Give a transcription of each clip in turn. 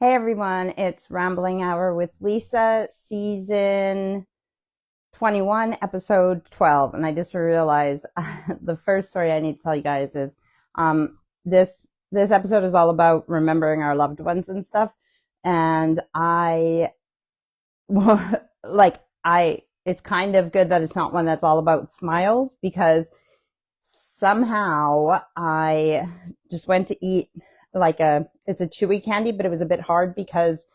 Hey everyone, it's Rambling Hour with Lisa, season 21, episode 12. And I just realized the first story I need to tell you guys is this episode is all about remembering our loved ones and stuff. And it's kind of good that it's not one that's all about smiles, because somehow I just went to eat it's a chewy candy, but it was a bit hard because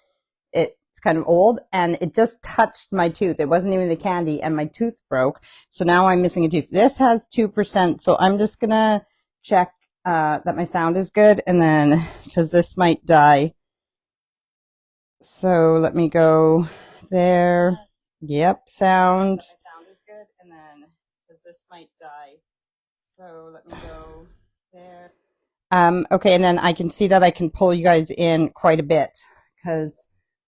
it's kind of old, and it just touched my tooth. It wasn't even the candy, and my tooth broke. So now I'm missing a tooth. This has 2%. So I'm just going to check that my sound is good. And then, because this might die. So let me go there. Yep. Sound. My sound is good. And then, because this might die. So let me go there. Okay, and then I can see that I can pull you guys in quite a bit, because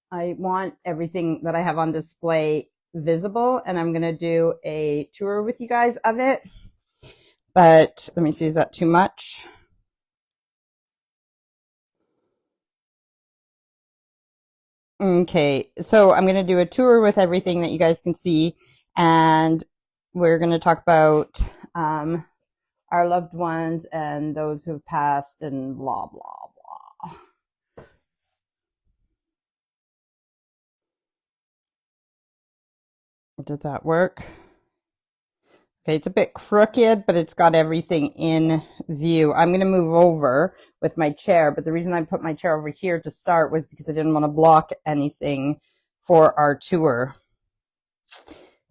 I want everything that I have on display visible, and I'm going to do a tour with you guys of it. But let me see, is that too much? Okay, so I'm going to do a tour with everything that you guys can see, and we're going to talk about our loved ones and those who've passed and blah, blah, blah. Did that work? Okay, it's a bit crooked, but it's got everything in view. I'm going to move over with my chair, but the reason I put my chair over here to start was because I didn't want to block anything for our tour.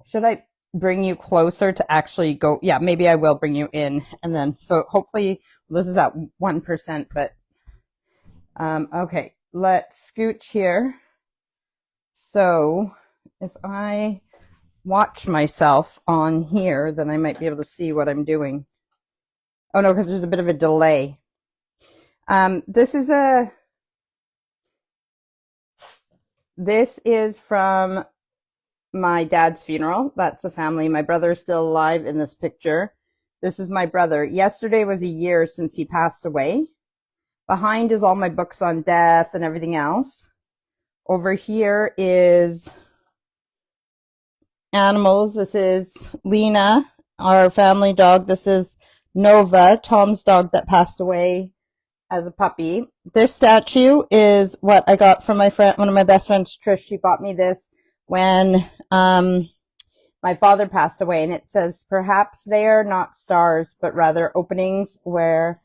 Should I bring you closer to actually go? Yeah, maybe I will bring you in, and then, so hopefully this is at 1%, but okay, let's scooch here. So if I watch myself on here, then I might be able to see what I'm doing. Oh no, because there's a bit of a delay. This is from my dad's funeral. That's a family. My brother's still alive in this picture. This is my brother. Yesterday was a year since he passed away. Behind is all my books on death and everything else. Over here is animals. This is Lena, our family dog. This is Nova, Tom's dog that passed away as a puppy. This statue is what I got from my friend, one of my best friends, Trish. She bought me this when my father passed away, and it says, "Perhaps they are not stars, but rather openings where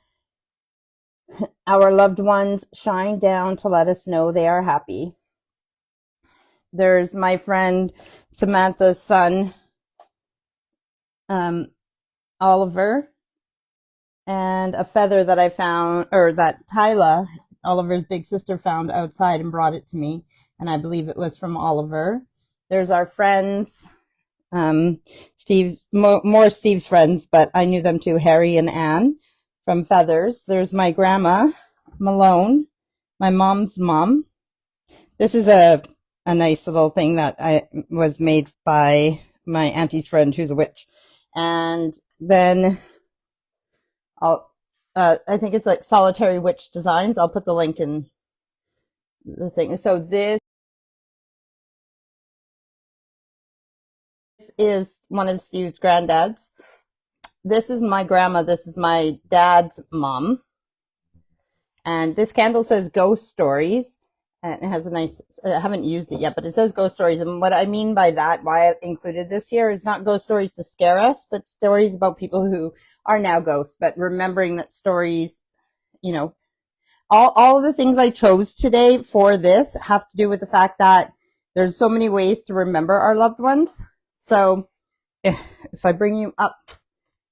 our loved ones shine down to let us know they are happy." There's my friend Samantha's son, Oliver, and a feather that I found, or that Tyla, Oliver's big sister, found outside and brought it to me, and I believe it was from Oliver. There's our friends, Steve's, more Steve's friends, but I knew them too, Harry and Anne from Feathers. There's my grandma, Malone, my mom's mom. This is a nice little thing that was made by my auntie's friend, who's a witch. And then I think it's like Solitary Witch Designs. I'll put the link in the thing. So this is one of Steve's granddads. This is my grandma. This is my dad's mom. And this candle says Ghost Stories. And it has a nice, I haven't used it yet, but it says Ghost Stories. And what I mean by that, why I included this here, is not ghost stories to scare us, but stories about people who are now ghosts. But remembering that stories, you know, all of the things I chose today for this have to do with the fact that there's so many ways to remember our loved ones. So if I bring you up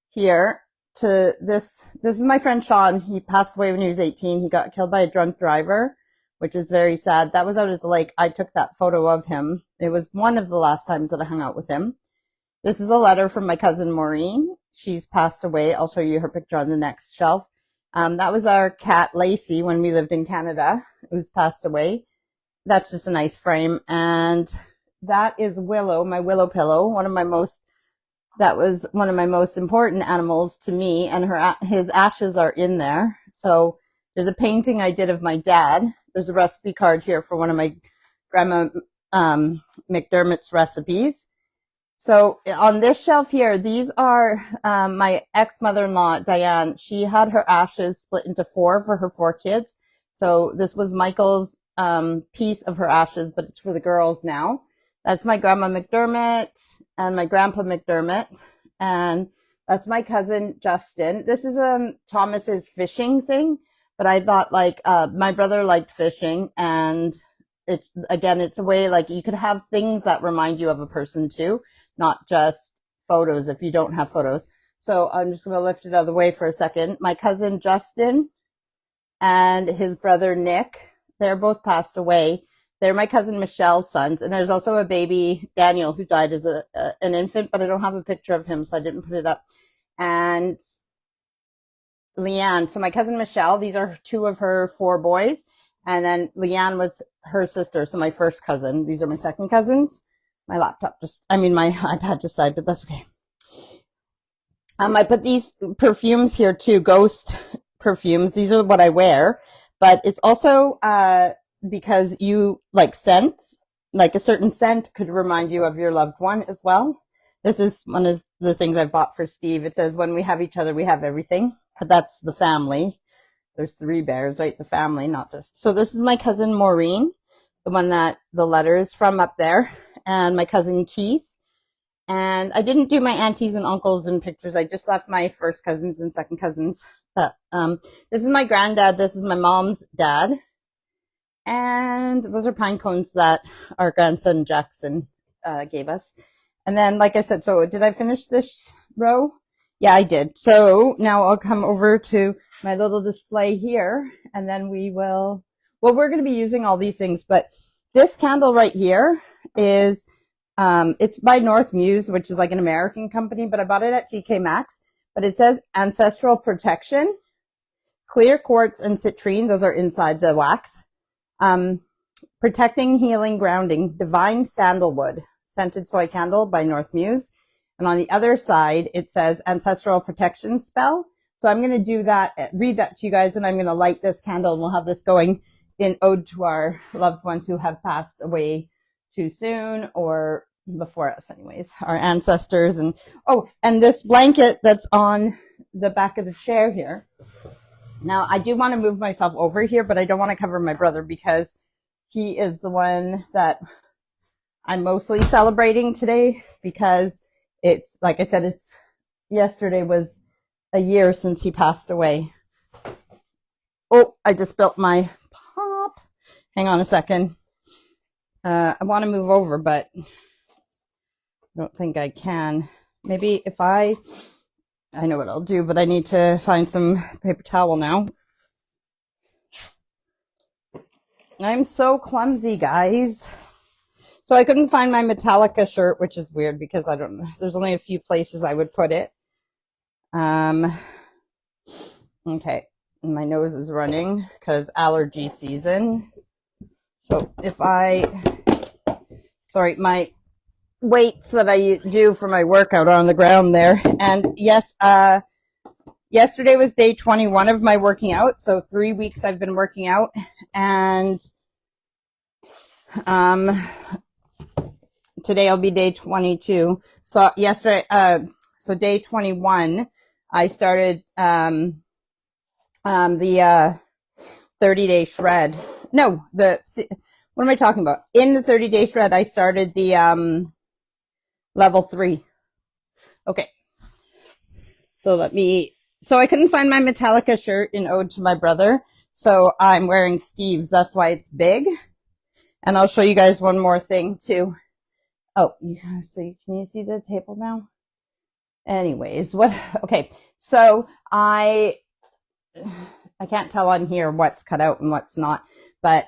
here to this is my friend Sean. He passed away when he was 18. He got killed by a drunk driver, which is very sad. That was out at the lake. I took that photo of him. It was one of the last times that I hung out with him. This is a letter from my cousin Maureen. She's passed away. I'll show you her picture on the next shelf. That was our cat Lacey when we lived in Canada, who's passed away. That's just a nice frame. And that is Willow, my willow pillow, that was one of my most important animals to me, and his ashes are in there. So there's a painting I did of my dad, there's a recipe card here for one of my Grandma McDermott's recipes. So on this shelf here, these are my ex-mother-in-law, Diane. She had her ashes split into 4 for her 4 kids. So this was Michael's piece of her ashes, but it's for the girls now. That's my Grandma McDermott and my Grandpa McDermott. And that's my cousin, Justin. This is Thomas's fishing thing, but I thought like my brother liked fishing, and it's a way like you could have things that remind you of a person too, not just photos if you don't have photos. So I'm just going to lift it out of the way for a second. My cousin Justin and his brother Nick, they're both passed away. They're my cousin Michelle's sons. And there's also a baby, Daniel, who died as an infant, but I don't have a picture of him, so I didn't put it up. And Leanne, so my cousin Michelle, these are 2 of her 4 boys. And then Leanne was her sister, so my first cousin. These are my second cousins. My iPad just died, but that's okay. I put these perfumes here too, ghost perfumes. These are what I wear, but it's also because you like scents, like a certain scent could remind you of your loved one as well. This is one of the things I bought for Steve. It says, when we have each other, we have everything, but that's the family. There's 3 bears, right? The family, not just. So this is my cousin Maureen, the one that the letter is from up there, and my cousin Keith. And I didn't do my aunties and uncles in pictures. I just left my first cousins and second cousins. But, this is my granddad. This is my mom's dad. And those are pine cones that our grandson Jackson gave us. And then, like I said, so did I finish this row? Yeah, I did. So now I'll come over to my little display here, and then we're going to be using all these things, but this candle right here is, it's by North Muse, which is like an American company, but I bought it at TK Maxx, but it says Ancestral Protection, Clear Quartz and Citrine. Those are inside the wax. Protecting, Healing, Grounding, Divine Sandalwood, Scented Soy Candle by North Muse. And on the other side, it says Ancestral Protection Spell. So I'm going to do that, read that to you guys, and I'm going to light this candle, and we'll have this going in ode to our loved ones who have passed away too soon, or before us anyways, our ancestors. And and this blanket that's on the back of the chair here. Now, I do want to move myself over here, but I don't want to cover my brother because he is the one that I'm mostly celebrating today, because it's, like I said, yesterday was a year since he passed away. Oh, I just spilt my pop. Hang on a second. I want to move over, but I don't think I can. Maybe if I know what I'll do, but I need to find some paper towel now. I'm so clumsy, guys. So I couldn't find my Metallica shirt, which is weird because I don't know. There's only a few places I would put it. Okay. My nose is running because allergy season. So my weights that I do for my workout are on the ground there. And yes, yesterday was day 21 of my working out. So 3 weeks I've been working out, and today will be day 22. So yesterday, so day 21, I started the 30-day shred. No, what am I talking about? In the 30-day shred, I started the level 3. Okay. So I couldn't find my Metallica shirt in ode to my brother, so I'm wearing Steve's. That's why it's big. And I'll show you guys one more thing too. Oh, so can you see the table now? Anyways, okay. So I can't tell on here what's cut out and what's not, but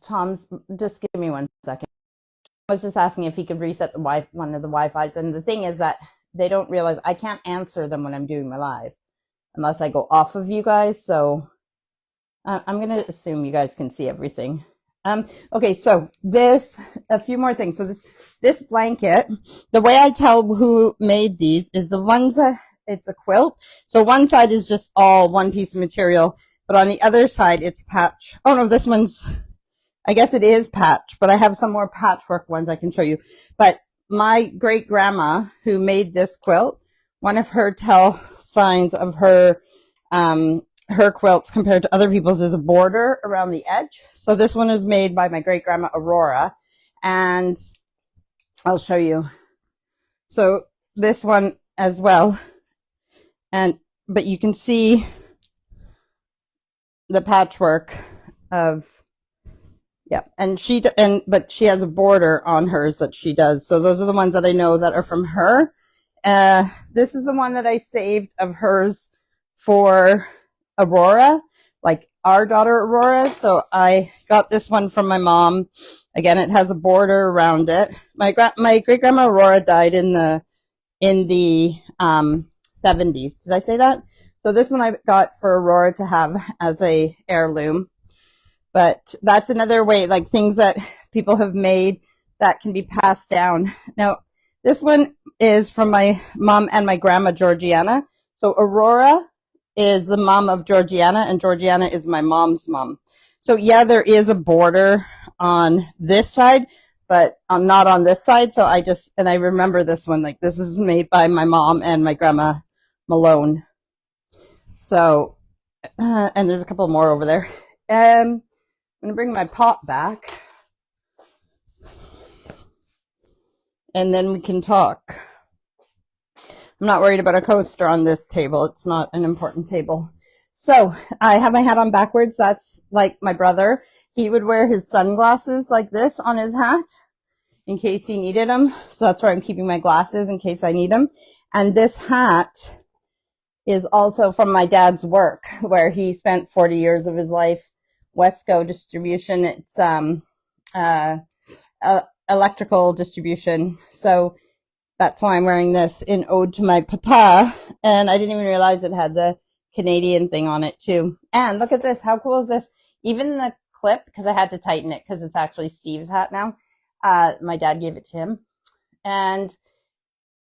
Tom's, just give me 1 second. I was just asking if he could reset one of the Wi-Fi's, and the thing is that they don't realize I can't answer them when I'm doing my live unless I go off of you guys. So I'm going to assume you guys can see everything. Okay, so a few more things. So this blanket, the way I tell who made these is the ones that it's a quilt. So one side is just all one piece of material, but on the other side it's patch. Oh no, this one's, I guess it is patch, but I have some more patchwork ones I can show you. But my great grandma who made this quilt, one of her tell signs of her quilts compared to other people's is a border around the edge. So this one is made by my great grandma Aurora, and I'll show you. So this one as well, but you can see the patchwork of, yeah, but she has a border on hers that she does. So those are the ones that I know that are from her. This is the one that I saved of hers for Aurora, like our daughter Aurora. So I got this one from my mom. Again, it has a border around it. My great grandma Aurora died in the 70s. Did I say that? So this one I got for Aurora to have as a heirloom. But that's another way, like things that people have made that can be passed down. Now, this one is from my mom and my grandma Georgiana. So Aurora is the mom of Georgiana, and Georgiana is my mom's mom. So yeah, there is a border on this side, but I'm not on this side. So I remember this one, like this is made by my mom and my grandma Malone. So, and there's a couple more over there. I'm going to bring my pot back and then we can talk. I'm not worried about a coaster on this table. It's not an important table. So I have my hat on backwards. That's like my brother. He would wear his sunglasses like this on his hat in case he needed them. So that's where I'm keeping my glasses in case I need them. And this hat is also from my dad's work where he spent 40 years of his life. Wesco distribution. It's electrical distribution. So that's why I'm wearing this in ode to my papa. And I didn't even realize it had the Canadian thing on it too. And look at this. How cool is this? Even the clip, because I had to tighten it because it's actually Steve's hat now. My dad gave it to him. And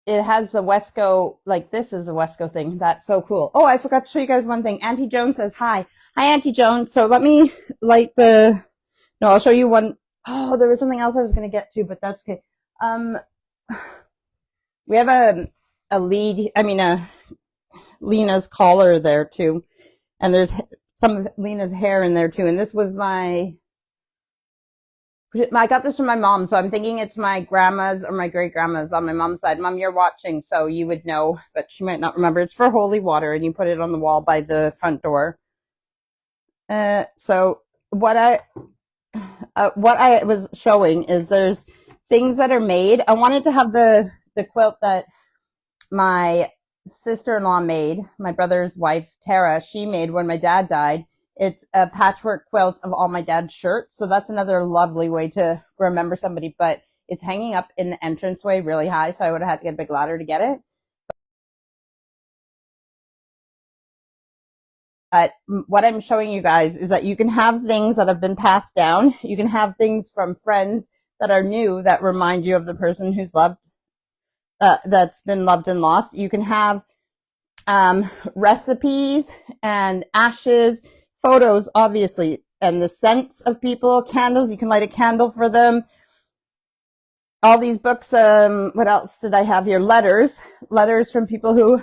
it has the Wesco, like this is the Wesco thing. That's so cool. Oh, I forgot to show you guys one thing. Auntie Joan says hi. Hi, Auntie Joan. So let me light I'll show you one. Oh, there was something else I was going to get to, but that's okay. We have a Lena's collar there too. And there's some of Lena's hair in there too. And this was I got this from my mom, so I'm thinking it's my grandma's or my great-grandma's on my mom's side. Mom, you're watching, so you would know, but she might not remember. It's for holy water, and you put it on the wall by the front door. So what I was showing is there's things that are made. I wanted to have the quilt that my sister-in-law made, my brother's wife, Tara, she made when my dad died. It's a patchwork quilt of all my dad's shirts. So that's another lovely way to remember somebody, but it's hanging up in the entranceway really high. So I would have had to get a big ladder to get it. But what I'm showing you guys is that you can have things that have been passed down. You can have things from friends that are new that remind you of the person who's loved, that's been loved and lost. You can have recipes and ashes, photos, obviously, and the scents of people, candles. You can light a candle for them. All these books. What else did I have here? Letters from people who,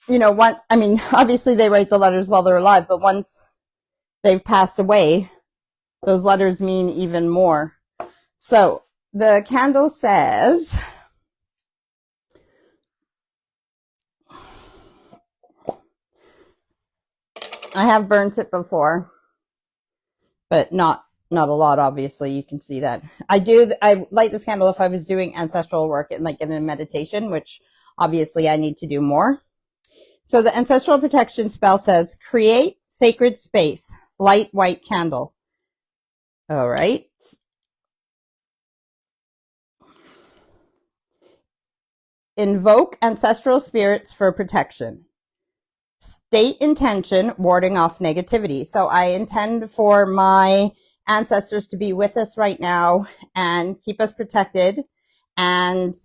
obviously they write the letters while they're alive, but once they've passed away, those letters mean even more. So the candle says, I have burnt it before, but not a lot, obviously. You can see that. I light this candle if I was doing ancestral work in a meditation, which obviously I need to do more. So the ancestral protection spell says, create sacred space, light white candle. All right. Invoke ancestral spirits for protection. State intention, warding off negativity. So I intend for my ancestors to be with us right now and keep us protected and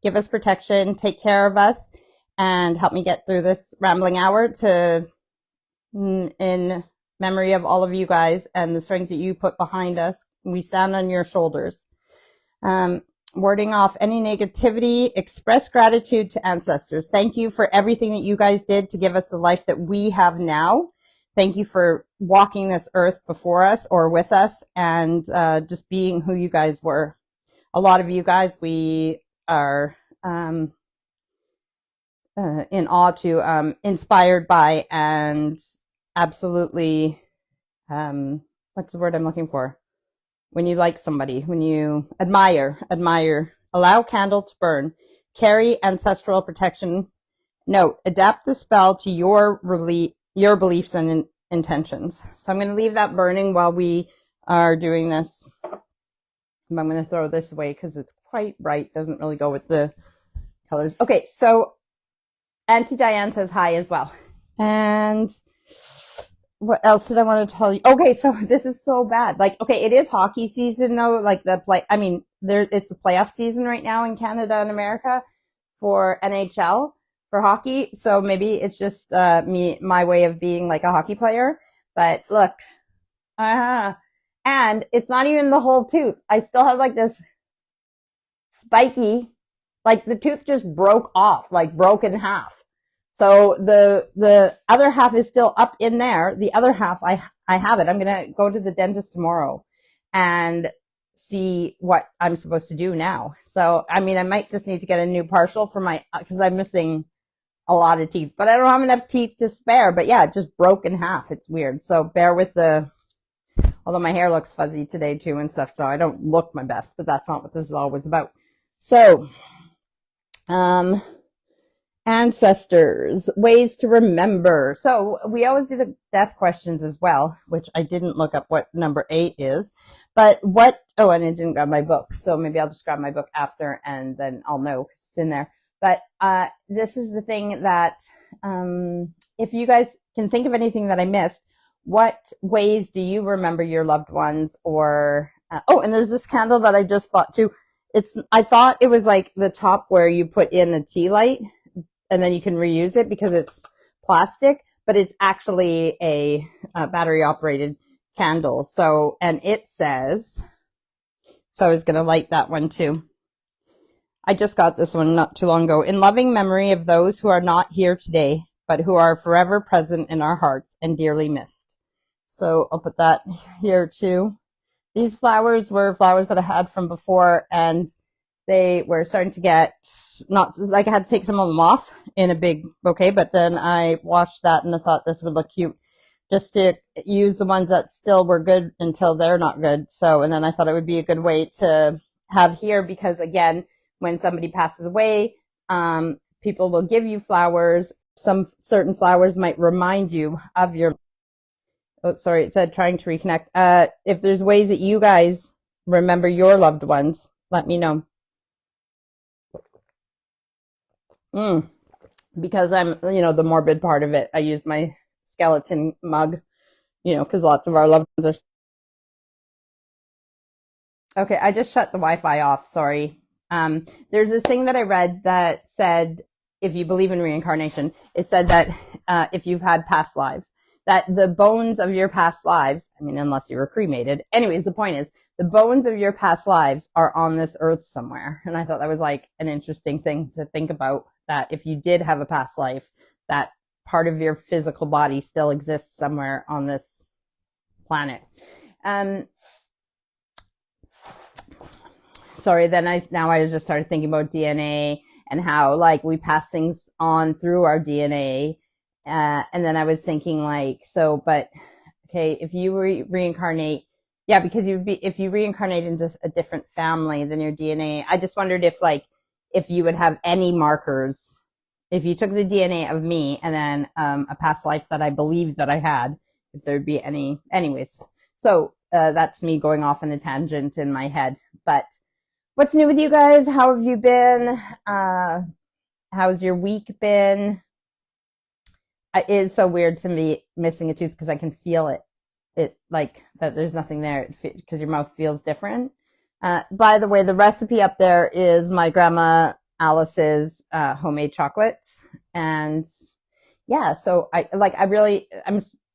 give us protection, take care of us, and help me get through this rambling hour in memory of all of you guys and the strength that you put behind us. We stand on your shoulders. Warding off any negativity, express gratitude to ancestors. Thank you for everything that you guys did to give us the life that we have now. Thank you for walking this earth before us or with us, and just being who you guys were. A lot of you guys we are in awe to, inspired by, and absolutely, what's the word I'm looking for? When you like somebody, when you admire, allow candle to burn, carry ancestral protection. Note, adapt the spell to your beliefs and intentions. So I'm going to leave that burning while we are doing this. I'm going to throw this away because it's quite bright. Doesn't really go with the colors. Okay, so Auntie Diane says hi as well. And what else did I want to tell you? Okay, so this is so bad. Like, okay, it is hockey season though. Like it's the playoff season right now in Canada and America for NHL for hockey. So maybe it's just my way of being like a hockey player. But look, and it's not even the whole tooth. I still have like this spiky, like the tooth just broke off, like broke in half. So the other half is still up in there. The other half, I have it. I'm going to go to the dentist tomorrow and see what I'm supposed to do now. So, I mean, I might just need to get a new partial for because I'm missing a lot of teeth, but I don't have enough teeth to spare. But yeah, it just broke in half. It's weird. So bear with although my hair looks fuzzy today too and stuff. So I don't look my best, but that's not what this is always about. So, ancestors, ways to remember. So we always do the death questions as well, which I didn't look up what number 8 is, but and I didn't grab my book. So maybe I'll just grab my book after and then I'll know because it's in there. But this is the thing that if you guys can think of anything that I missed, what ways do you remember your loved ones? Or and there's this candle that I just bought too. I thought it was like the top where you put in a tea light and then you can reuse it because it's plastic, but it's actually a battery operated candle. So, and it says, so I was going to light that one too. I just got this one not too long ago. In loving memory of those who are not here today, but who are forever present in our hearts and dearly missed. So I'll put that here too. These flowers were flowers that I had from before, and they were starting to get, not like I had to take some of them off in a big bouquet, but then I washed that and I thought this would look cute just to use the ones that still were good until they're not good. So, and then I thought it would be a good way to have here because again, when somebody passes away, people will give you flowers. Some certain flowers might remind you of your, oh, sorry, it said trying to reconnect. If there's ways that you guys remember your loved ones, let me know. Because I'm, the morbid part of it. I used my skeleton mug, because lots of our loved ones are. Okay, I just shut the Wi-Fi off. Sorry. There's this thing that I read that said, if you believe in reincarnation, it said that if you've had past lives, that the bones of your past lives, I mean, unless you were cremated. Anyways, the point is, the bones of your past lives are on this earth somewhere. And I thought that was like an interesting thing to think about, that if you did have a past life, that part of your physical body still exists somewhere on this planet. Sorry, then I just started thinking about DNA and how like we pass things on through our DNA. And then I was thinking like, but okay, if you reincarnate, yeah, because if you reincarnate into a different family than your DNA, I just wondered if you would have any markers, if you took the DNA of me and then a past life that I believed that I had, if there'd be any. Anyways, so that's me going off on a tangent in my head. But what's new with you guys? How have you been? How's your week been? It is so weird to me missing a tooth because I can feel it. It like that there's nothing there because your mouth feels different. By the way, the recipe up there is my grandma Alice's homemade chocolates. And yeah, so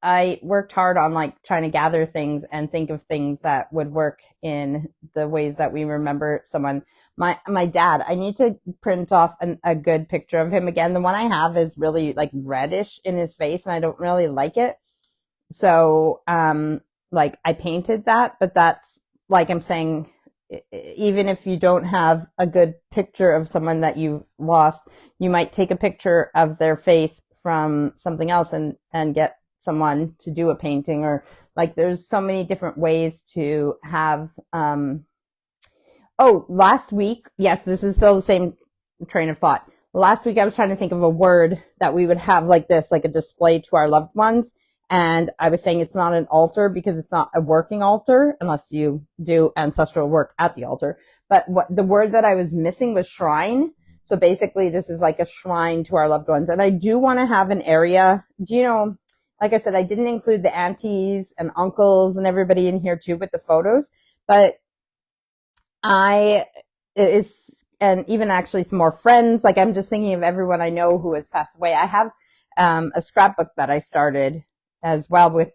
I worked hard on like trying to gather things and think of things that would work in the ways that we remember someone. My dad, I need to print off a good picture of him again. The one I have is really like reddish in his face and I don't really like it. So, like I painted that, but that's like I'm saying, even if you don't have a good picture of someone that you lost, you might take a picture of their face from something else and get someone to do a painting, or like there's so many different ways to have last week, yes, this is still the same train of thought. Last week I was trying to think of a word that we would have like this, like a display to our loved ones. And I was saying it's not an altar because it's not a working altar unless you do ancestral work at the altar. But what the word that I was missing was shrine. So basically this is like a shrine to our loved ones. And I do want to have an area, like I said, I didn't include the aunties and uncles and everybody in here too with the photos, but and even actually some more friends. Like I'm just thinking of everyone I know who has passed away. I have a scrapbook that I started as well with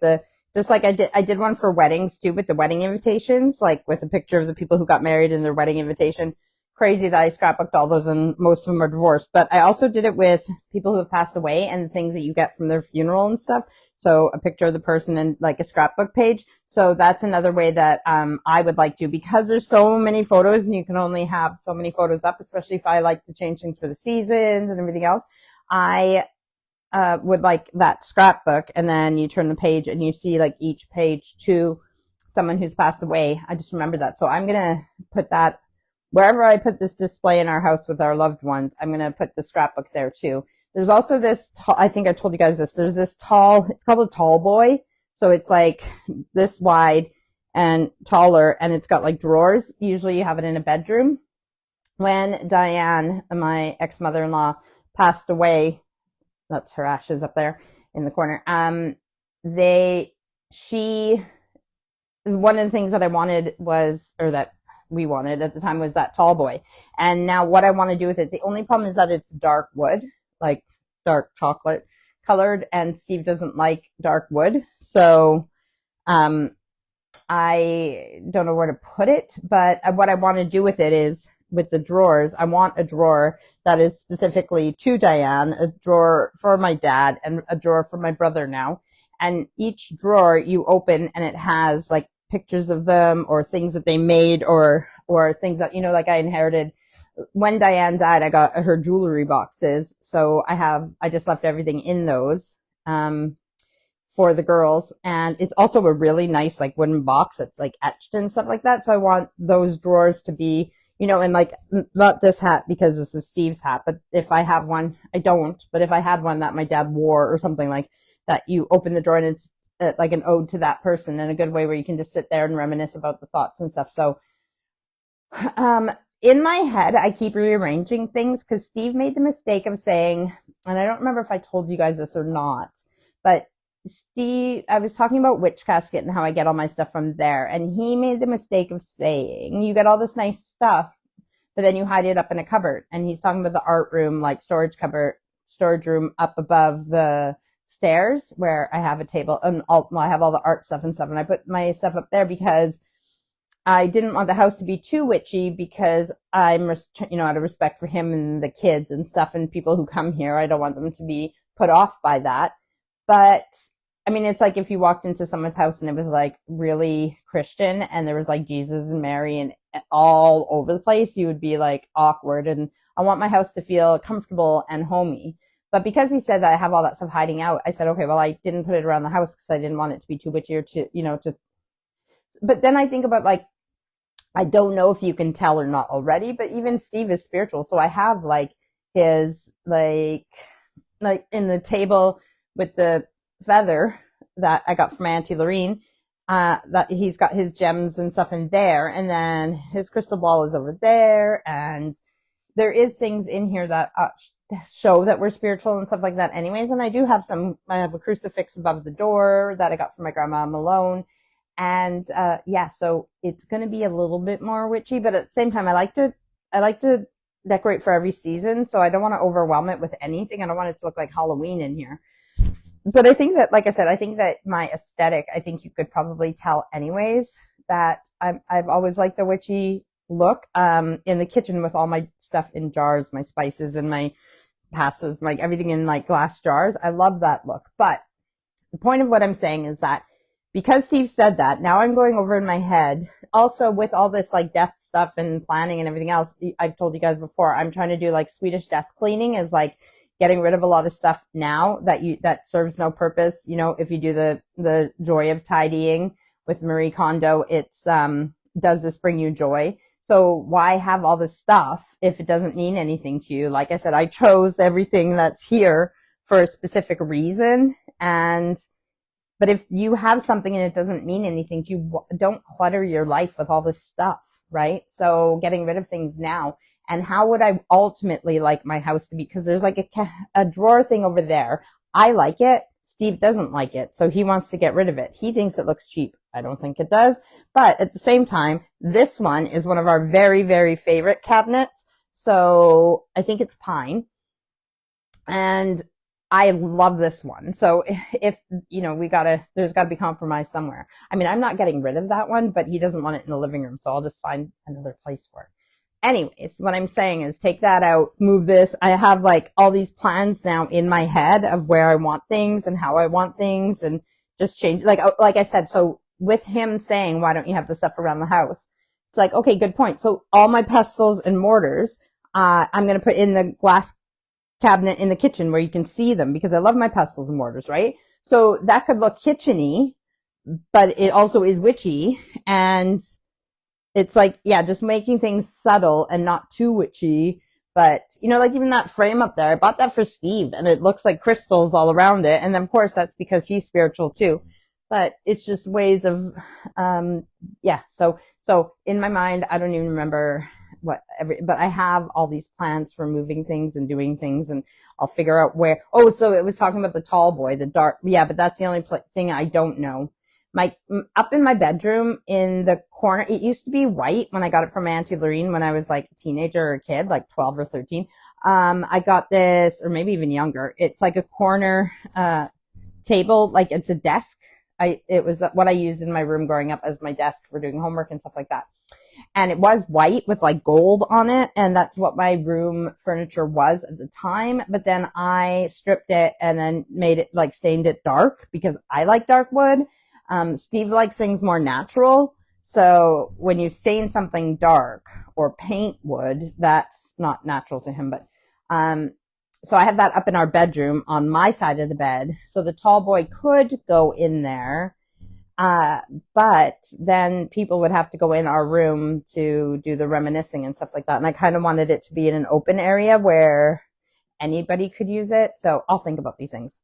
just like I did one for weddings too with the wedding invitations, like with a picture of the people who got married and their wedding invitation. Crazy that I scrapbooked all those and most of them are divorced, but I also did it with people who have passed away and the things that you get from their funeral and stuff. So a picture of the person and like a scrapbook page. So that's another way that I would like to, because there's so many photos and you can only have so many photos up, especially if I like to change things for the seasons and everything else. I would like that scrapbook, and then you turn the page and you see like each page to someone who's passed away. I just remember that. So I'm going to put that wherever I put this display in our house with our loved ones. I'm going to put the scrapbook there too. There's also this, I think I told you guys this, there's this it's called a tall boy. So it's like this wide and taller, and it's got like drawers. Usually you have it in a bedroom. When Diane, my ex-mother-in-law, passed away, that's her ashes up there in the corner. One of the things that I wanted was, or that we wanted at the time, was that tall boy. And now what I want to do with it, the only problem is that it's dark wood, like dark chocolate colored, and Steve doesn't like dark wood. So, I don't know where to put it, but what I want to do with it is, with the drawers, I want a drawer that is specifically to Diane, a drawer for my dad, and a drawer for my brother now. And each drawer you open and it has like pictures of them or things that they made or things that, like I inherited. When Diane died, I got her jewelry boxes. So I just left everything in those, for the girls. And it's also a really nice like wooden box that's like etched and stuff like that. So I want those drawers to be, and like, not this hat because this is Steve's hat, but if I have one, I don't, but if I had one that my dad wore or something like that, you open the drawer and it's like an ode to that person, in a good way where you can just sit there and reminisce about the thoughts and stuff. So, in my head, I keep rearranging things because Steve made the mistake of saying, and I don't remember if I told you guys this or not, but Steve, I was talking about Witch Casket and how I get all my stuff from there. And he made the mistake of saying, you get all this nice stuff, but then you hide it up in a cupboard. And he's talking about the art room, like storage room up above the stairs where I have a table and I have all the art stuff and stuff. And I put my stuff up there because I didn't want the house to be too witchy, because I'm, out of respect for him and the kids and stuff and people who come here. I don't want them to be put off by that. But I mean, it's like if you walked into someone's house and it was like really Christian and there was like Jesus and Mary and all over the place, you would be like awkward. And I want my house to feel comfortable and homey. But because he said that I have all that stuff hiding out, I said, okay, well, I didn't put it around the house because I didn't want it to be too witchy or but then I think about like, I don't know if you can tell or not already, but even Steve is spiritual. So I have like his like in the table with the feather that I got from my Auntie Lorene, that he's got his gems and stuff in there. And then his crystal ball is over there. And there is things in here that show that we're spiritual and stuff like that anyways. And I have a crucifix above the door that I got from my grandma Malone. And, so it's going to be a little bit more witchy, but at the same time, I like to decorate for every season, so I don't want to overwhelm it with anything. I don't want it to look like Halloween in here. But I think that, like I said, I think that my aesthetic, I think you could probably tell anyways, that I've always liked the witchy look in the kitchen with all my stuff in jars, my spices and my pastas, like everything in like glass jars. I love that look. But the point of what I'm saying is that because Steve said that, now I'm going over in my head. Also, with all this like death stuff and planning and everything else, I've told you guys before, I'm trying to do like Swedish death cleaning, is like getting rid of a lot of stuff now that serves no purpose. You know, if you do the joy of tidying with Marie Kondo, it's does this bring you joy? So why have all this stuff if it doesn't mean anything to you? Like I said, I chose everything that's here for a specific reason. But if you have something and it doesn't mean anything, you don't clutter your life with all this stuff, right? So getting rid of things now. And how would I ultimately like my house to be? Because there's like a drawer thing over there. I like it. Steve doesn't like it. So he wants to get rid of it. He thinks it looks cheap. I don't think it does. But at the same time, this one is one of our very, very favorite cabinets. So I think it's pine. And I love this one. So if, you know, there's gotta be compromise somewhere. I mean, I'm not getting rid of that one, but he doesn't want it in the living room. So I'll just find another place for it. Anyways, what I'm saying is take that out, move this. I have like all these plans now in my head of where I want things and how I want things, and just change. Like I said, so with him saying, why don't you have the stuff around the house? It's like, okay, good point. So all my pestles and mortars, I'm going to put in the glass cabinet in the kitchen where you can see them, because I love my pestles and mortars, right? So that could look kitcheny, but it also is witchy. And it's like, yeah, just making things subtle and not too witchy. But, you know, like even that frame up there, I bought that for Steve and it looks like crystals all around it. And then of course that's because he's spiritual too. But it's just ways of, yeah. So in my mind, I don't even remember but I have all these plans for moving things and doing things, and I'll figure out where. Oh, so it was talking about the tall boy, the dark. Yeah, but that's the only thing I don't know. Up in my bedroom in the corner, it used to be white when I got it from my Auntie Lorene when I was like a teenager or a kid, like 12 or 13. I got this, or maybe even younger. It's like a corner, table, like it's a desk. It was what I used in my room growing up as my desk for doing homework and stuff like that. And it was white with like gold on it. And that's what my room furniture was at the time. But then I stripped it and then made it like stained it dark because I like dark wood. Steve likes things more natural. So when you stain something dark or paint wood, that's not natural to him. But, so I have that up in our bedroom on my side of the bed. So the tall boy could go in there. But then people would have to go in our room to do the reminiscing and stuff like that. And I kind of wanted it to be in an open area where anybody could use it. So I'll think about these things.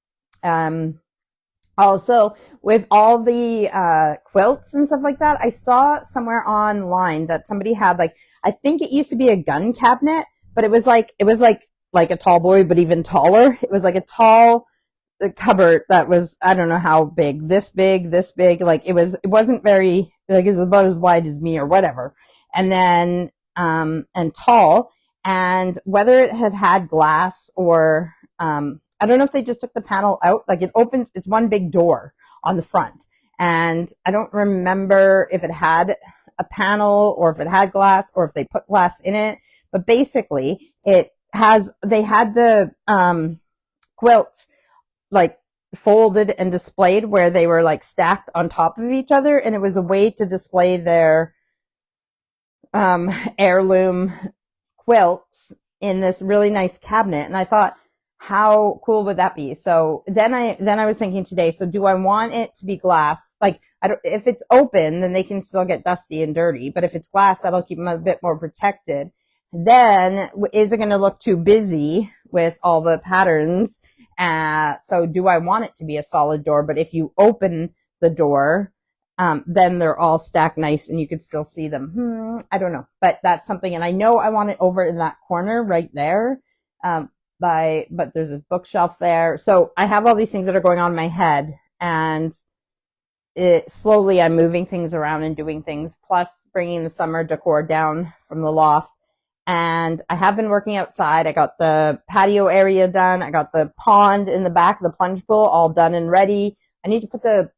Also, with all the quilts and stuff like that, I saw somewhere online that somebody had like, I think it used to be a gun cabinet, but it was like a tall boy, but even taller. It was like a tall cupboard that was, I don't know how big, this big, like it wasn't very, like it was about as wide as me or whatever. And then, and tall, and whether it had glass or, I don't know if they just took the panel out, like it opens, it's one big door on the front. And I don't remember if it had a panel or if it had glass or if they put glass in it, but basically they had the, quilts like folded and displayed where they were like stacked on top of each other. And it was a way to display their, heirloom quilts in this really nice cabinet. And I thought, how cool would that be? So then I was thinking today, so do I want it to be glass? Like, if it's open, then they can still get dusty and dirty. But if it's glass, that'll keep them a bit more protected. Then is it going to look too busy with all the patterns? So do I want it to be a solid door? But if you open the door, then they're all stacked nice and you could still see them. I don't know, but that's something. And I know I want it over in that corner right there. But there's this bookshelf there. So I have all these things that are going on in my head, and slowly I'm moving things around and doing things, plus bringing the summer decor down from the loft And I have been working outside. I got the patio area done. I got the pond in the back, the plunge pool, all done and ready. I need to put the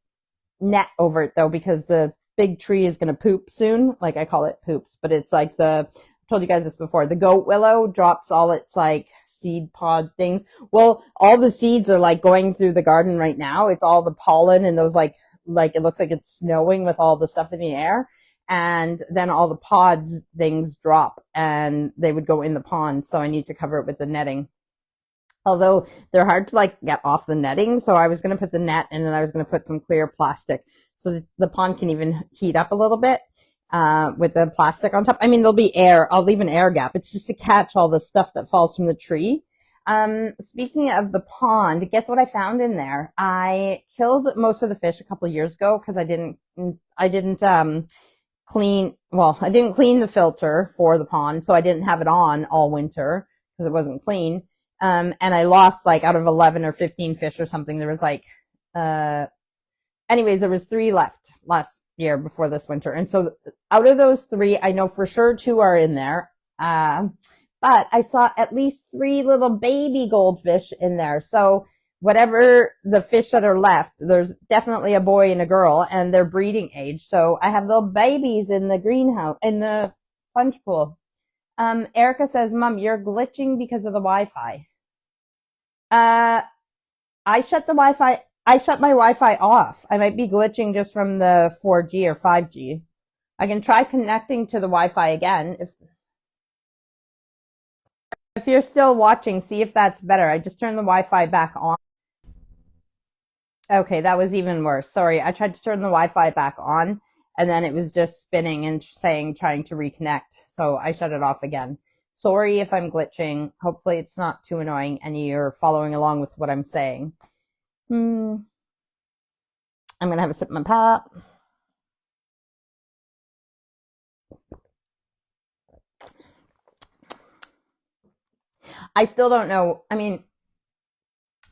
net over it though, because the big tree is going to poop soon. Like I call it poops, but it's like I told you guys this before. The goat willow drops all its like seed pod things. Well, all the seeds are like going through the garden right now. It's all the pollen and those like it looks like it's snowing with all the stuff in the air. And then all the pods things drop and they would go in the pond. So I need to cover it with the netting. Although they're hard to like get off the netting. So I was going to put the net and then I was going to put some clear plastic so that the pond can even heat up a little bit, with the plastic on top. I mean, there'll be air. I'll leave an air gap. It's just to catch all the stuff that falls from the tree. Speaking of the pond, guess what I found in there? I killed most of the fish a couple of years ago because I didn't clean the filter for the pond, so I didn't have it on all winter because it wasn't clean. And I lost like out of 11 or 15 fish or something. There was like, anyways, there was 3 left last year before this winter. And so out of those 3, I know for sure 2 are in there. But I saw at least 3 little baby goldfish in there. So whatever the fish that are left, there's definitely a boy and a girl and they're breeding age. So I have little babies in the greenhouse, in the plunge pool. Erica says, Mom, you're glitching because of the Wi-Fi. I shut my Wi-Fi off. I might be glitching just from the 4G or 5G. I can try connecting to the Wi-Fi again. If you're still watching, see if that's better. I just turned the Wi-Fi back on. Okay, that was even worse. Sorry, I tried to turn the Wi-Fi back on and then it was just spinning and trying to reconnect. So I shut it off again. Sorry if I'm glitching. Hopefully it's not too annoying and you're following along with what I'm saying. I'm going to have a sip of my pop. I still don't know. I mean,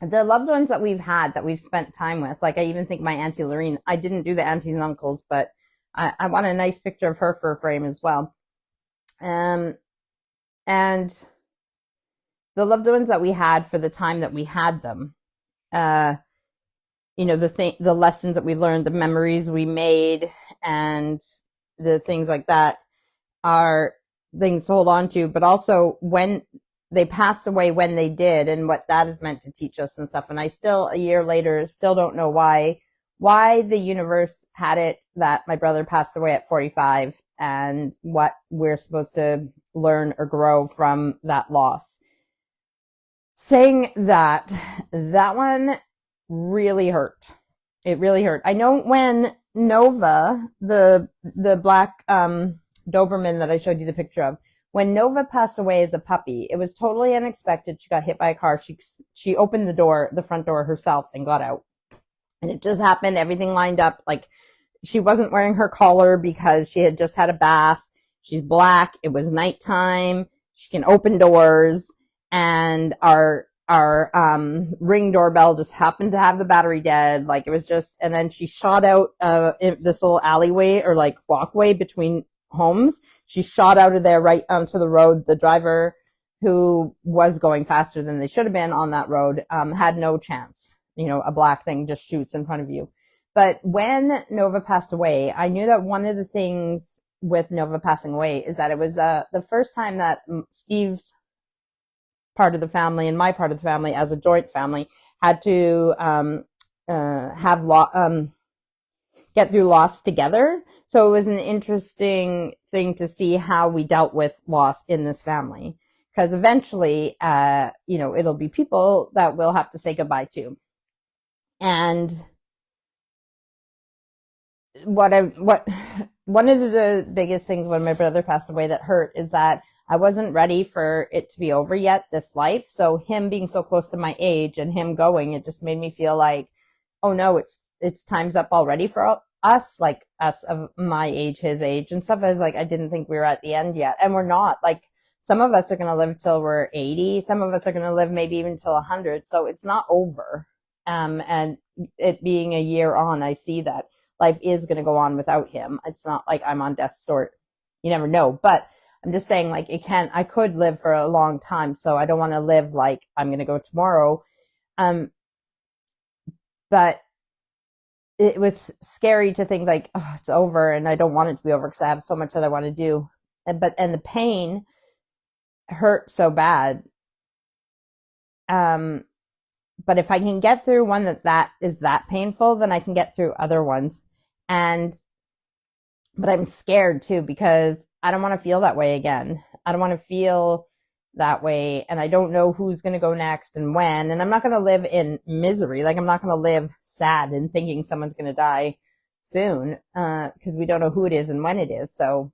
the loved ones that we've had, that we've spent time with, like I even think my Auntie Lorene, I didn't do the aunties and uncles, but I want a nice picture of her for a frame as well. And the loved ones that we had for the time that we had them, you know, the lessons that we learned, the memories we made, and the things like that are things to hold on to, but also when they passed away, when they did, and what that is meant to teach us and stuff. And I still, a year later, still don't know why the universe had it that my brother passed away at 45 and what we're supposed to learn or grow from that loss. Saying that one really hurt. It really hurt. I know when Nova, the black Doberman that I showed you the picture of, when Nova passed away as a puppy, it was totally unexpected. She got hit by a car. She opened the front door herself and got out. And it just happened. Everything lined up. Like, she wasn't wearing her collar because she had just had a bath. She's black. It was nighttime. She can open doors. And our Ring doorbell just happened to have the battery dead. Like, it was just, and then she shot out, in this little alleyway or like walkway between homes. She shot out of there right onto the road. The driver, who was going faster than they should have been on that road, had no chance. You know, a black thing just shoots in front of you. But when Nova passed away, I knew that one of the things with Nova passing away is that it was the first time that Steve's part of the family and my part of the family, as a joint family, had to get through loss together. So it was an interesting thing to see how we dealt with loss in this family, because eventually, you know, it'll be people that we'll have to say goodbye to. And one of the biggest things when my brother passed away that hurt is that I wasn't ready for it to be over yet, this life. So him being so close to my age and him going, it just made me feel like, oh no, it's time's up already for us, like us of my age, his age and stuff. I was like, I didn't think we were at the end yet. And we're not. Like, some of us are going to live till we're 80. Some of us are going to live maybe even till 100. So it's not over. And it being a year on, I see that life is going to go on without him. It's not like I'm on death's door. You never know. But I'm just saying, like, I could live for a long time. So I don't want to live like I'm going to go tomorrow. But it was scary to think like, oh, it's over, and I don't want it to be over because I have so much that I want to do. And the pain hurt so bad. But if I can get through one that is that painful, then I can get through other ones. But I'm scared too, because I don't want to feel that way again. I don't want to feel that way, and I don't know who's going to go next and when, and I'm not going to live in misery. Like, I'm not going to live sad and thinking someone's going to die soon, because we don't know who it is and when it is. So,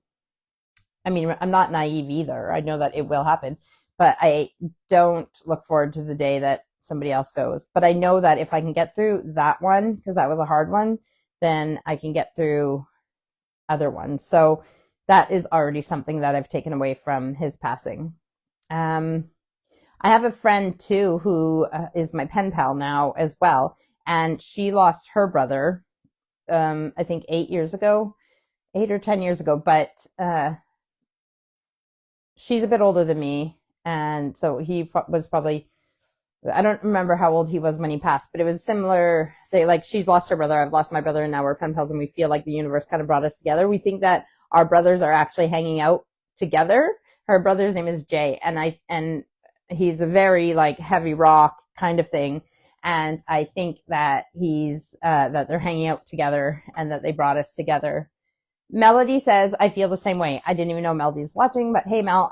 I mean, I'm not naive either. I know that it will happen, but I don't look forward to the day that somebody else goes. But I know that if I can get through that one, because that was a hard one, then I can get through other ones. So that is already something that I've taken away from his passing. I have a friend too who is my pen pal now as well, and she lost her brother, I think 8 or 10 years ago, but she's a bit older than me, and so he was probably, I don't remember how old he was when he passed, but it was similar. Like, she's lost her brother, I've lost my brother, and now we're pen pals, and we feel like the universe kind of brought us together. We think that our brothers are actually hanging out together. Her brother's name is Jay, and he's a very like heavy rock kind of thing. And I think that that they're hanging out together and that they brought us together. Melody says, I feel the same way. I didn't even know Melody's watching, but hey, Mel.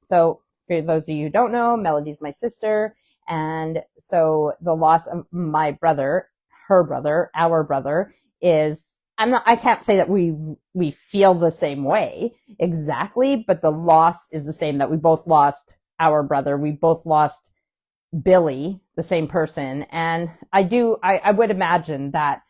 So for those of you who don't know, Melody's my sister. And so the loss of my brother, her brother, our brother is, I can't say that we feel the same way exactly, but the loss is the same, that we both lost our brother. We both lost Billy, the same person. And I would imagine that,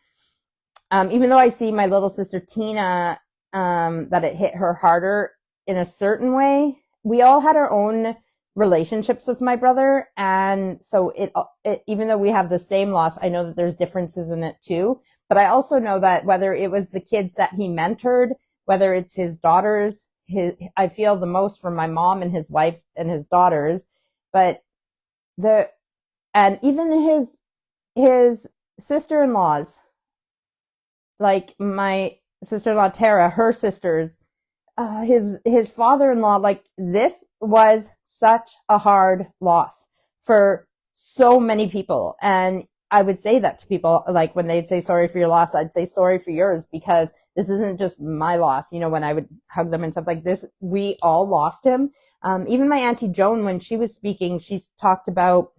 even though I see my little sister Tina, that it hit her harder in a certain way, we all had our own relationships with my brother. And so it even though we have the same loss, I know that there's differences in it too. But I also know that whether it was the kids that he mentored, whether it's his daughters, I feel the most from my mom and his wife and his daughters, but and even his sister-in-laws, like my sister-in-law Tara, her sisters, his father-in-law, like, this was such a hard loss for so many people. And I would say that to people, like, when they'd say sorry for your loss, I'd say sorry for yours, because this isn't just my loss. You know, when I would hug them and stuff like this, we all lost him. Even my Auntie Joan, when she was speaking, she talked about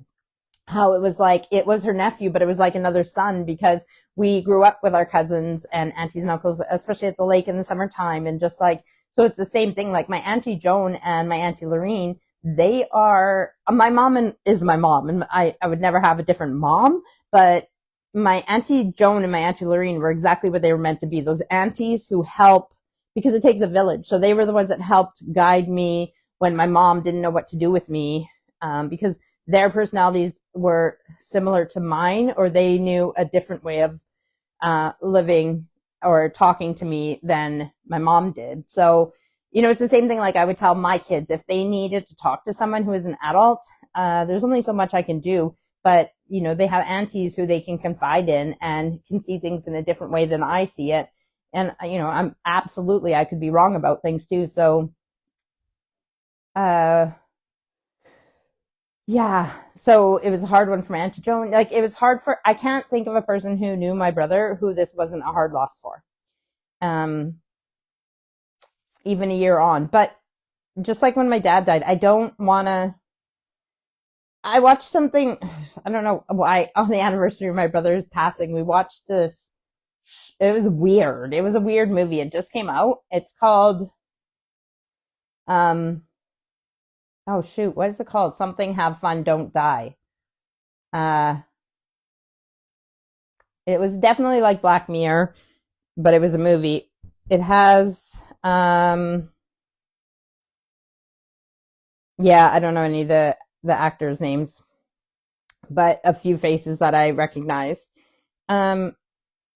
how it was like, it was her nephew, but it was like another son, because we grew up with our cousins and aunties and uncles, especially at the lake in the summertime. And just like, so it's the same thing. Like, my Auntie Joan and my Auntie Lorene, they are, my mom is my mom, and I would never have a different mom, but my Auntie Joan and my Auntie Lorene were exactly what they were meant to be. Those aunties who help, because it takes a village. So they were the ones that helped guide me when my mom didn't know what to do with me, because their personalities were similar to mine, or they knew a different way of living or talking to me than my mom did. So, you know, it's the same thing. Like, I would tell my kids, if they needed to talk to someone who is an adult, there's only so much I can do, but, you know, they have aunties who they can confide in and can see things in a different way than I see it. And, you know, I could be wrong about things too. So, yeah, so it was a hard one for my Auntie Joan. Like, it was hard I can't think of a person who knew my brother who this wasn't a hard loss for. Even a year on. But just like when my dad died, I watched something, I don't know why, on the anniversary of my brother's passing, we watched this. It was weird. It was a weird movie. It just came out. It's called, oh shoot, what is it called? Something Have Fun, Don't Die. It was definitely like Black Mirror, but it was a movie. It has, yeah, I don't know any of the actors' names, but a few faces that I recognized. What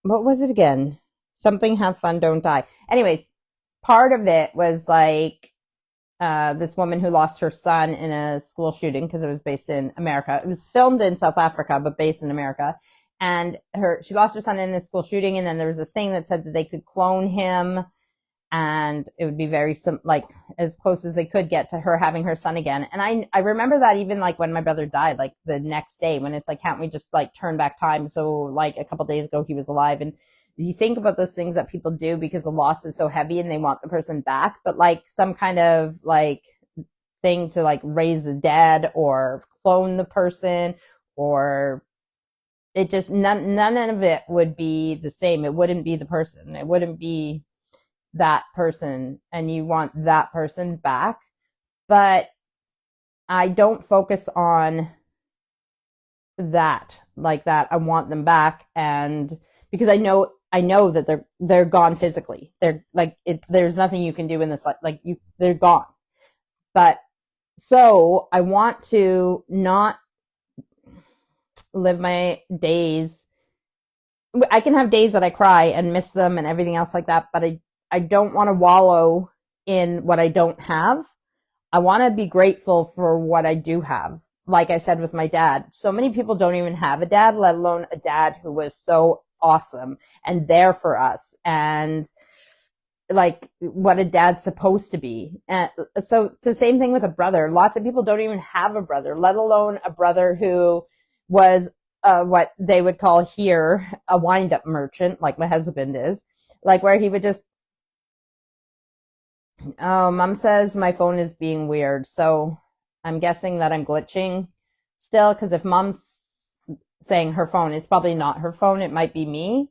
was it again? Something Have Fun, Don't Die. Anyways, part of it was like, this woman who lost her son in a school shooting because it was based in America. It was filmed in South Africa, but based in America. And she lost her son in a school shooting, and then there was this thing that said that they could clone him, and it would be very like as close as they could get to her having her son again. And I remember that even like when my brother died, like the next day, when it's like, can't we just like turn back time? So like a couple days ago he was alive, and you think about those things that people do because the loss is so heavy and they want the person back, but like some kind of like thing to like raise the dead or clone the person, or it just none of it would be the same. It wouldn't be the person. It wouldn't be that person, and you want that person back. But I don't focus on that like that. I want them back, and because I know that they're gone physically. They're like there's nothing you can do in this like they're gone. But so I want to not live my days. I can have days that I cry and miss them and everything else like that, but I don't want to wallow in what I don't have. I want to be grateful for what I do have. Like I said with my dad, so many people don't even have a dad, let alone a dad who was so awesome and there for us, and like what a dad's supposed to be. And so it's the same thing with a brother. Lots of people don't even have a brother, let alone a brother who was what they would call here a wind-up merchant, like my husband is, like where he would just, oh, mom says my phone is being weird, so I'm guessing that I'm glitching still, because if mom's saying her phone, it's probably not her phone, it might be me.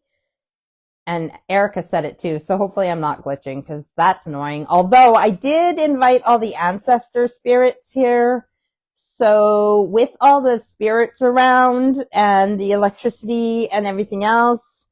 And Erica said it too, so hopefully I'm not glitching, because that's annoying. Although I did invite all the ancestor spirits here, so with all the spirits around and the electricity and everything else,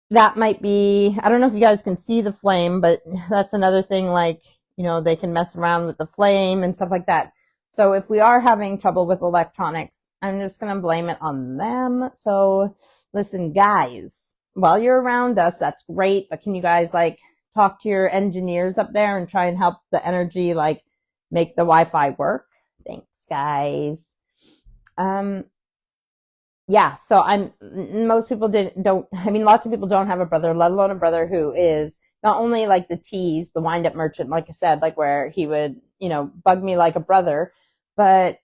that might be, I don't know if you guys can see the flame, but that's another thing, like, you know, they can mess around with the flame and stuff like that. So if we are having trouble with electronics, I'm just going to blame it on them. So listen, guys, while you're around us, that's great, but can you guys like talk to your engineers up there and try and help the energy like make the Wi-Fi work? Thanks, guys. Yeah, so most people lots of people don't have a brother, let alone a brother who is not only like the tease, the wind-up merchant, like I said, like where he would, you know, bug me like a brother, but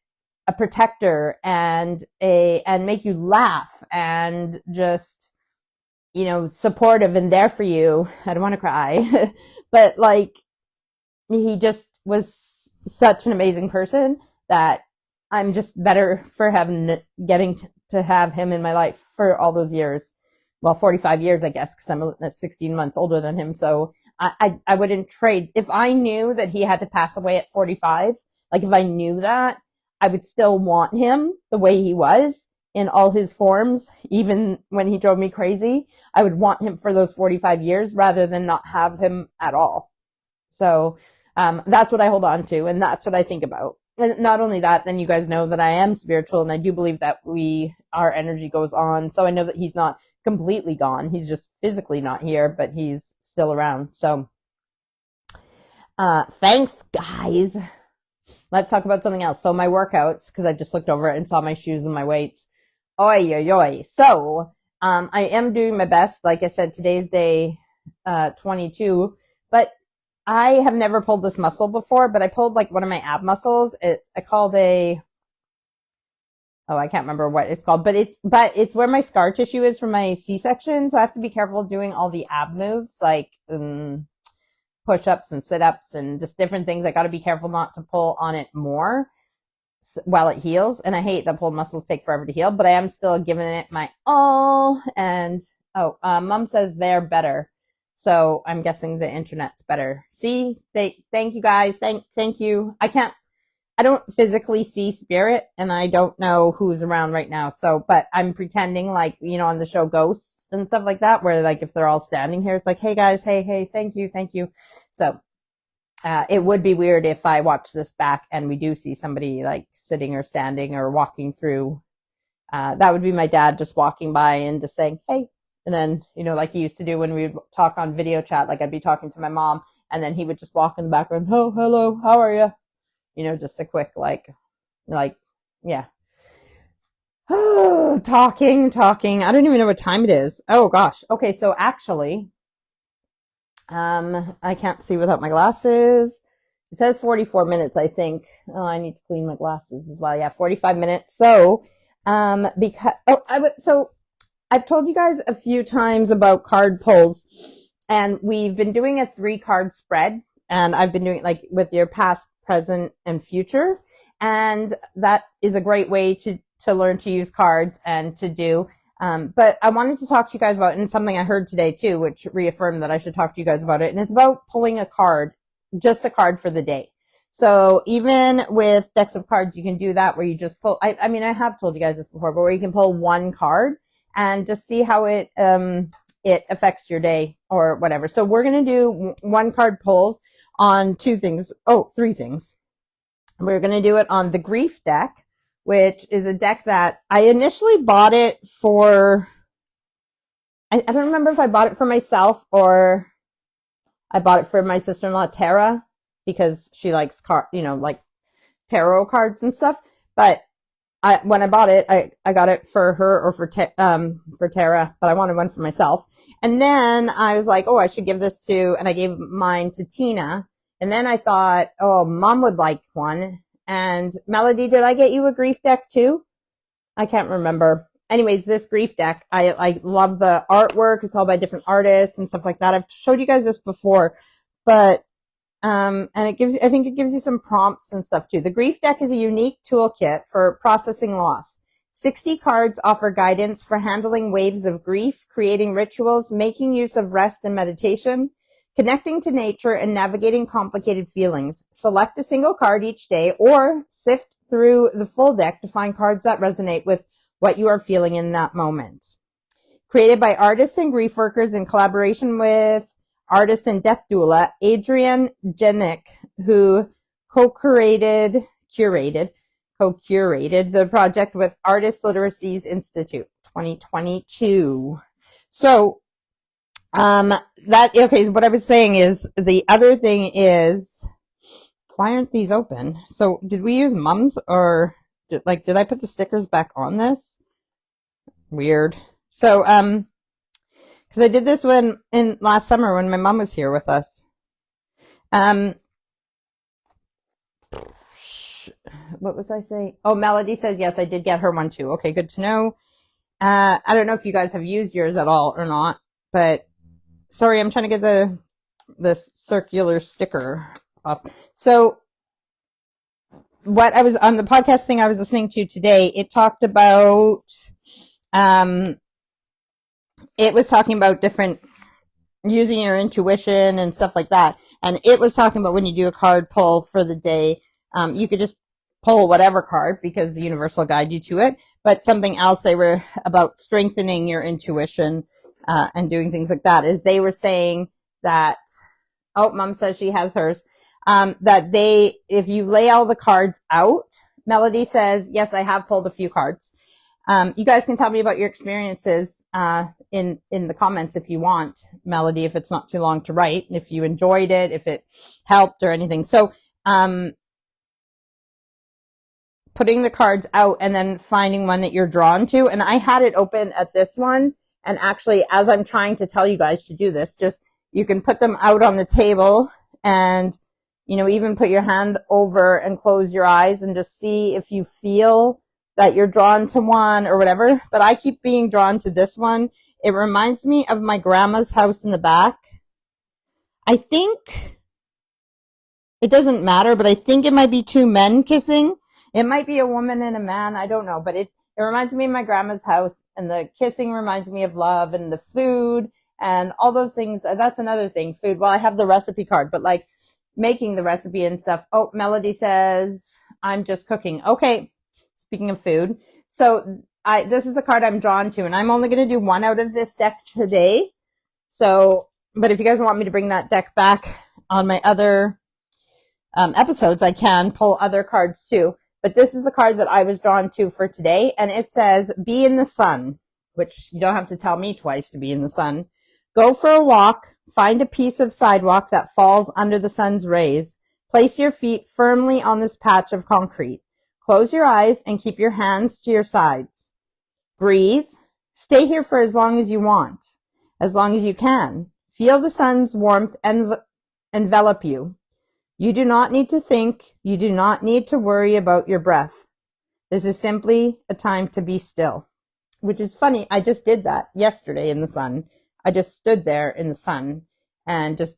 a protector and make you laugh and just, you know, supportive and there for you. I don't want to cry, but like he just was such an amazing person that I'm just better for getting to have him in my life for all those years. Well, 45 years, I guess, because I'm 16 months older than him. So I wouldn't trade. If I knew that he had to pass away at 45, like if I knew that, I would still want him the way he was in all his forms, even when he drove me crazy. I would want him for those 45 years rather than not have him at all. So that's what I hold on to, and that's what I think about. And not only that, then you guys know that I am spiritual, and I do believe that our energy goes on. So I know that he's not completely gone. He's just physically not here, but he's still around. So thanks, guys. Let's talk about something else. So my workouts, because I just looked over it and saw my shoes and my weights. Oy, oy, oy. So I am doing my best. Like I said, today's day 22, but I have never pulled this muscle before, but I pulled like one of my ab muscles. I can't remember what it's called, but it's where my scar tissue is from my C-section. So I have to be careful doing all the ab moves, like push-ups and sit-ups and just different things. I got to be careful not to pull on it more while it heals. And I hate that pulled muscles take forever to heal, but I am still giving it my all. And mom says they're better. So I'm guessing the internet's better. See, thank you guys. Thank you. I don't physically see spirit, and I don't know who's around right now. So, but I'm pretending like, you know, on the show Ghosts and stuff like that, where like if they're all standing here, it's like, hey guys, hey, thank you. So, it would be weird if I watch this back and we do see somebody like sitting or standing or walking through. That would be my dad just walking by and just saying, hey, And then, you know, like he used to do when we would talk on video chat, like I'd be talking to my mom and then he would just walk in the background, oh, hello, how are you? You know, just a quick, like, yeah. talking. I don't even know what time it is. Oh gosh. Okay. So actually, I can't see without my glasses. It says 44 minutes, I think. Oh, I need to clean my glasses as well. Yeah, 45 minutes. So, so I've told you guys a few times about card pulls, and we've been doing a 3-card spread, and I've been doing it like with your past, present, and future. And that is a great way to learn to use cards and to do. But I wanted to talk to you guys about, and something I heard today too, which reaffirmed that I should talk to you guys about it. And it's about pulling a card, just a card for the day. So even with decks of cards, you can do that where you just pull, I mean, I have told you guys this before, but where you can pull one card and just see how it affects your day or whatever. So we're going to do 1-card pulls on 3 things. We're going to do it on the Grief deck, which is a deck that I initially bought it for, I don't remember if I bought it for myself or I bought it for my sister-in-law, Tara, because she likes like tarot cards and stuff. But when I bought it, I got it for her or for Tara, but I wanted one for myself. And then I was like, oh, I should give this to, and I gave mine to Tina. And then I thought, oh, Mom would like one. And Melody, did I get you a Grief deck too? I can't remember. Anyways, this Grief deck, I love the artwork. It's all by different artists and stuff like that. I've showed you guys this before, but and I think it gives you some prompts and stuff too. The Grief deck is a unique toolkit for processing loss. 60 cards offer guidance for handling waves of grief, creating rituals, making use of rest and meditation, connecting to nature, and navigating complicated feelings. Select a single card each day or sift through the full deck to find cards that resonate with what you are feeling in that moment. Created by artists and grief workers in collaboration with artist and death doula Adrienne Jenick, who co-curated the project with Artist Literacies Institute 2022. So so what I was saying is, the other thing is, why aren't these open? So did we use Mom's, or did I put the stickers back on this? Weird. So because I did this in last summer when my mom was here with us. What was I saying? Oh, Melody says yes, I did get her one too. Okay, good to know. I don't know if you guys have used yours at all or not, but sorry, I'm trying to get the circular sticker off. So what I was on the podcast thing I was listening to today, it talked about it was talking about different using your intuition and stuff like that. And it was talking about when you do a card pull for the day, you could just pull whatever card because the universe will guide you to it. But something else they were about strengthening your intuition and doing things like that is they were saying that, oh, Mom says she has hers, that if you lay all the cards out, Melody says, yes, I have pulled a few cards. You guys can tell me about your experiences in the comments if you want, Melody, if it's not too long to write, if you enjoyed it, if it helped or anything. So putting the cards out and then finding one that you're drawn to. And I had it open at this one. And actually, as I'm trying to tell you guys to do this, just you can put them out on the table and, you know, even put your hand over and close your eyes and just see if you feel that you're drawn to one or whatever. But I keep being drawn to this one. It reminds me of my grandma's house in the back. I think it doesn't matter, but I think it might be 2 men kissing. It might be a woman and a man. I don't know, but it reminds me of my grandma's house, and the kissing reminds me of love, and the food and all those things. That's another thing, food. Well, I have the recipe card, but like making the recipe and stuff. Oh, Melody says, I'm just cooking. Okay. Speaking of food. So this is the card I'm drawn to, and I'm only going to do one out of this deck today. So, but if you guys want me to bring that deck back on my other episodes, I can pull other cards too. But this is the card that I was drawn to for today, and it says, be in the sun. which you don't have to tell me twice to be in the sun. Go for a walk. Find a piece of sidewalk that falls under the sun's rays. Place your feet firmly on this patch of concrete. Close your eyes and keep your hands to your sides. Breathe. Stay here for as long as you want, as long as you can. Feel the sun's warmth envelop you. You do not need to think. You do not need to worry about your breath. This is simply a time to be still. Which is funny. I just did that yesterday in the sun. I just stood there in the sun and just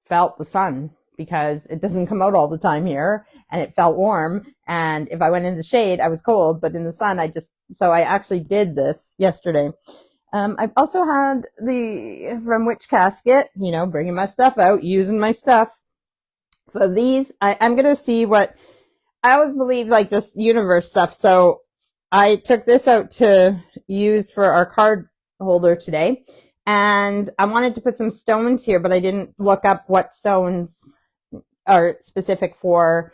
felt the sun, because it doesn't come out all the time here, and it felt warm. And if I went in the shade, I was cold, but in the sun, so I actually did this yesterday. I've also had from Witch Casket, bringing my stuff out, using my stuff. For these, I'm going to see what, I always believe like this universe stuff. So I took this out to use for our card holder today. And I wanted to put some stones here, but I didn't look up what stones are specific for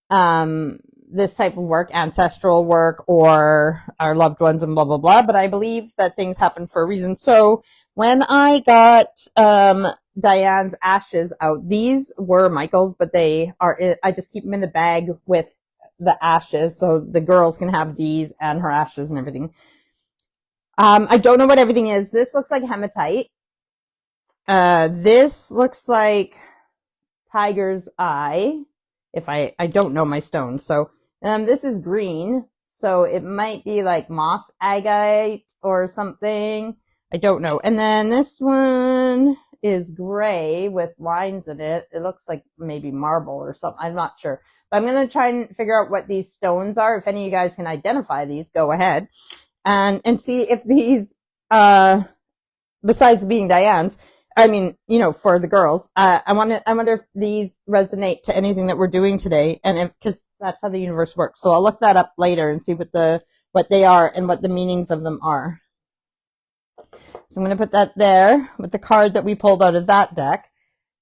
this type of work, ancestral work, or our loved ones and blah, blah, blah. But I believe that things happen for a reason. So when I got Diane's ashes out, these were Michael's, but I just keep them in the bag with the ashes so the girls can have these and her ashes and everything. I don't know what everything is. This looks like hematite. This looks like tiger's eye. If I don't know my stones. So, this is green. So it might be like moss agate or something. I don't know. And then this one is gray with lines in it. It looks like maybe marble or something. I'm not sure. But I'm going to try and figure out what these stones are. If any of you guys can identify these, go ahead. And see if these, besides being Diane's, for the girls, I wonder if these resonate to anything that we're doing today, and because that's how the universe works. So I'll look that up later and see what they are and what the meanings of them are. So I'm going to put that there with the card that we pulled out of that deck.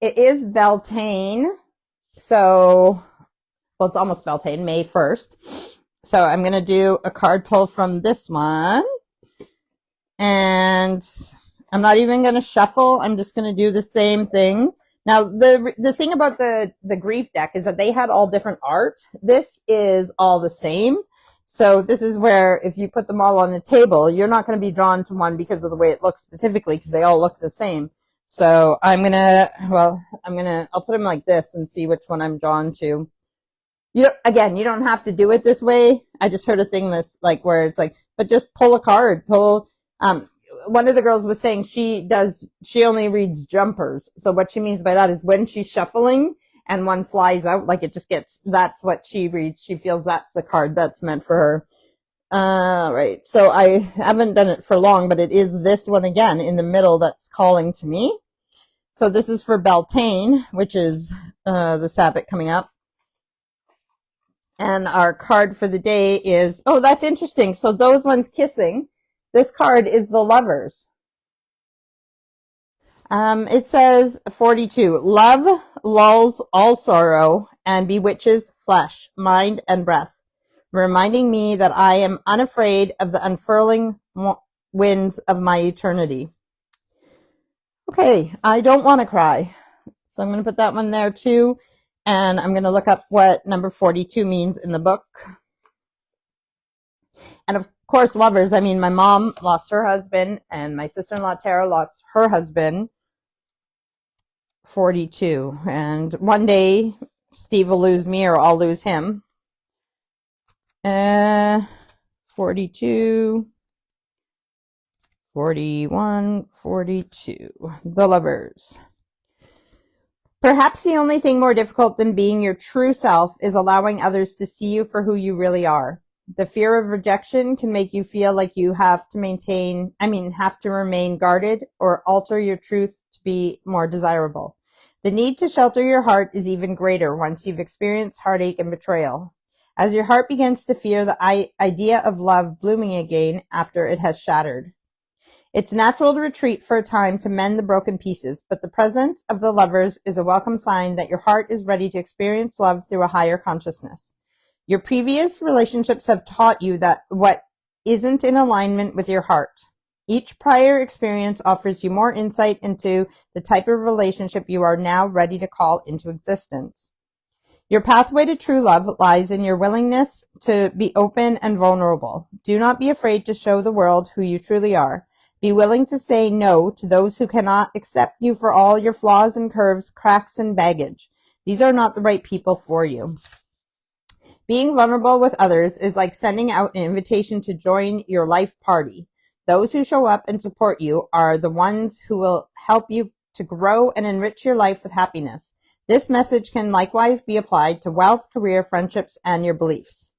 It is Beltane. So, well, it's almost Beltane, May 1st. So I'm going to do a card pull from this one. And I'm not even going to shuffle. I'm just going to do the same thing. Now, the thing about the grief deck is that they had all different art. This is all the same. So this is where if you put them all on the table, you're not going to be drawn to one because of the way it looks specifically, because they all look the same. So I'll put them like this and see which one I'm drawn to. You don't have to do it this way. I just heard a thing where it's like, but just pull a card, one of the girls was saying she only reads jumpers. So what she means by that is when she's shuffling and one flies out, that's what she reads. She feels that's a card that's meant for her. Right. So I haven't done it for long, but it is this one again in the middle that's calling to me. So this is for Beltane, which is, the Sabbath coming up. And our card for the day is, oh, that's interesting. So those ones kissing. This card is the Lovers. It says 42. Love lulls all sorrow and bewitches flesh, mind, and breath, reminding me that I am unafraid of the unfurling winds of my eternity. Okay, I don't want to cry. So I'm going to put that one there too. And I'm going to look up what number 42 means in the book. And of course, lovers, my mom lost her husband, and my sister-in-law Tara lost her husband, 42. And one day, Steve will lose me or I'll lose him. 42, 41, 42. The Lovers. Perhaps the only thing more difficult than being your true self is allowing others to see you for who you really are. The fear of rejection can make you feel like you have to remain guarded or alter your truth to be more desirable. The need to shelter your heart is even greater once you've experienced heartache and betrayal, as your heart begins to fear the idea of love blooming again after it has shattered. It's natural to retreat for a time to mend the broken pieces, but the presence of the Lovers is a welcome sign that your heart is ready to experience love through a higher consciousness. Your previous relationships have taught you that what isn't in alignment with your heart. Each prior experience offers you more insight into the type of relationship you are now ready to call into existence. Your pathway to true love lies in your willingness to be open and vulnerable. Do not be afraid to show the world who you truly are. Be willing to say no to those who cannot accept you for all your flaws and curves, cracks and baggage. These are not the right people for you. Being vulnerable with others is like sending out an invitation to join your life party. Those who show up and support you are the ones who will help you to grow and enrich your life with happiness. This message can likewise be applied to wealth, career, friendships, and your beliefs.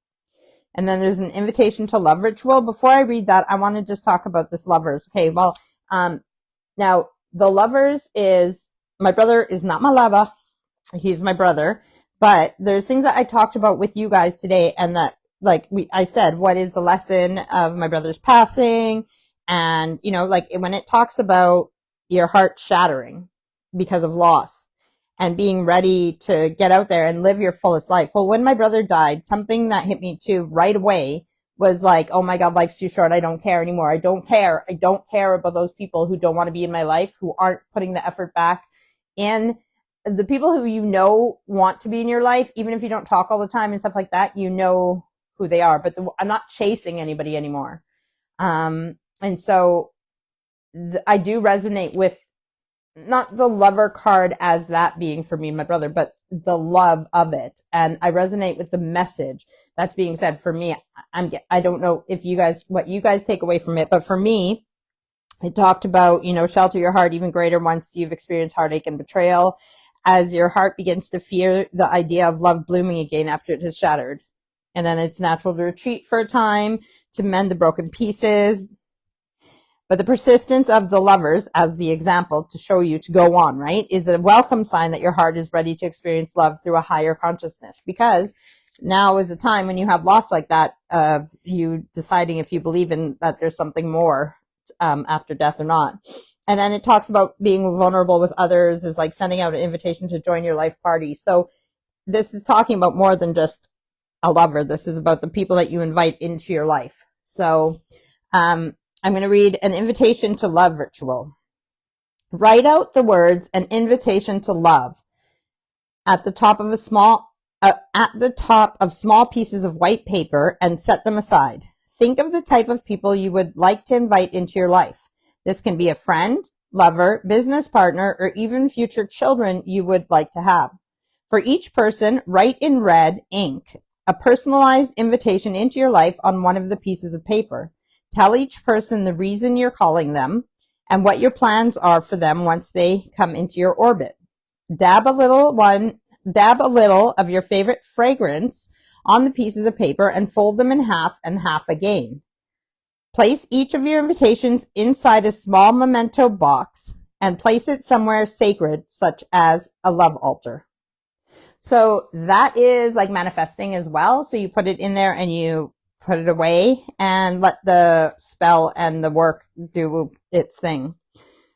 And then there's an invitation to love ritual. Before I read that, I want to just talk about this lovers. Okay, well, now the lovers is, my brother is not my lover. He's my brother. But there's things that I talked about with you guys today, and that, like I said, what is the lesson of my brother's passing? And, you know, like when it talks about your heart shattering because of loss and being ready to get out there and live your fullest life. Well, when my brother died, something that hit me too right away was like, oh my God, life's too short. I don't care anymore. I don't care. I don't care about those people who don't want to be in my life, who aren't putting the effort back in. The people who you know want to be in your life, even if you don't talk all the time and stuff like that, you know who they are. But I'm not chasing anybody anymore. And so I do resonate with not the lover card as that being for me and my brother, but the love of it. And I resonate with the message that's being said. For me, I don't know if you guys, what you guys take away from it, but for me, it talked about, you know, shelter your heart even greater once you've experienced heartache and betrayal, as your heart begins to fear the idea of love blooming again after it has shattered. And then it's natural to retreat for a time to mend the broken pieces. But the persistence of the lovers, as the example to show you to go on, right, is a welcome sign that your heart is ready to experience love through a higher consciousness. Because now is a time when you have loss like that, of you deciding if you believe in that there's something more after death or not. And then it talks about being vulnerable with others is like sending out an invitation to join your life party. So this is talking about more than just a lover. This is about the people that you invite into your life. So I'm going to read an invitation to love ritual. Write out the words "an invitation to love" at the top of small pieces of white paper and set them aside. Think of the type of people you would like to invite into your life. This can be a friend, lover, business partner, or even future children you would like to have. For each person, write in red ink a personalized invitation into your life on one of the pieces of paper. Tell each person the reason you're calling them and what your plans are for them once they come into your orbit. Dab a little of your favorite fragrance on the pieces of paper and fold them in half and half again. Place each of your invitations inside a small memento box and place it somewhere sacred, such as a love altar. So that is like manifesting as well. So you put it in there and you put it away and let the spell and the work do its thing.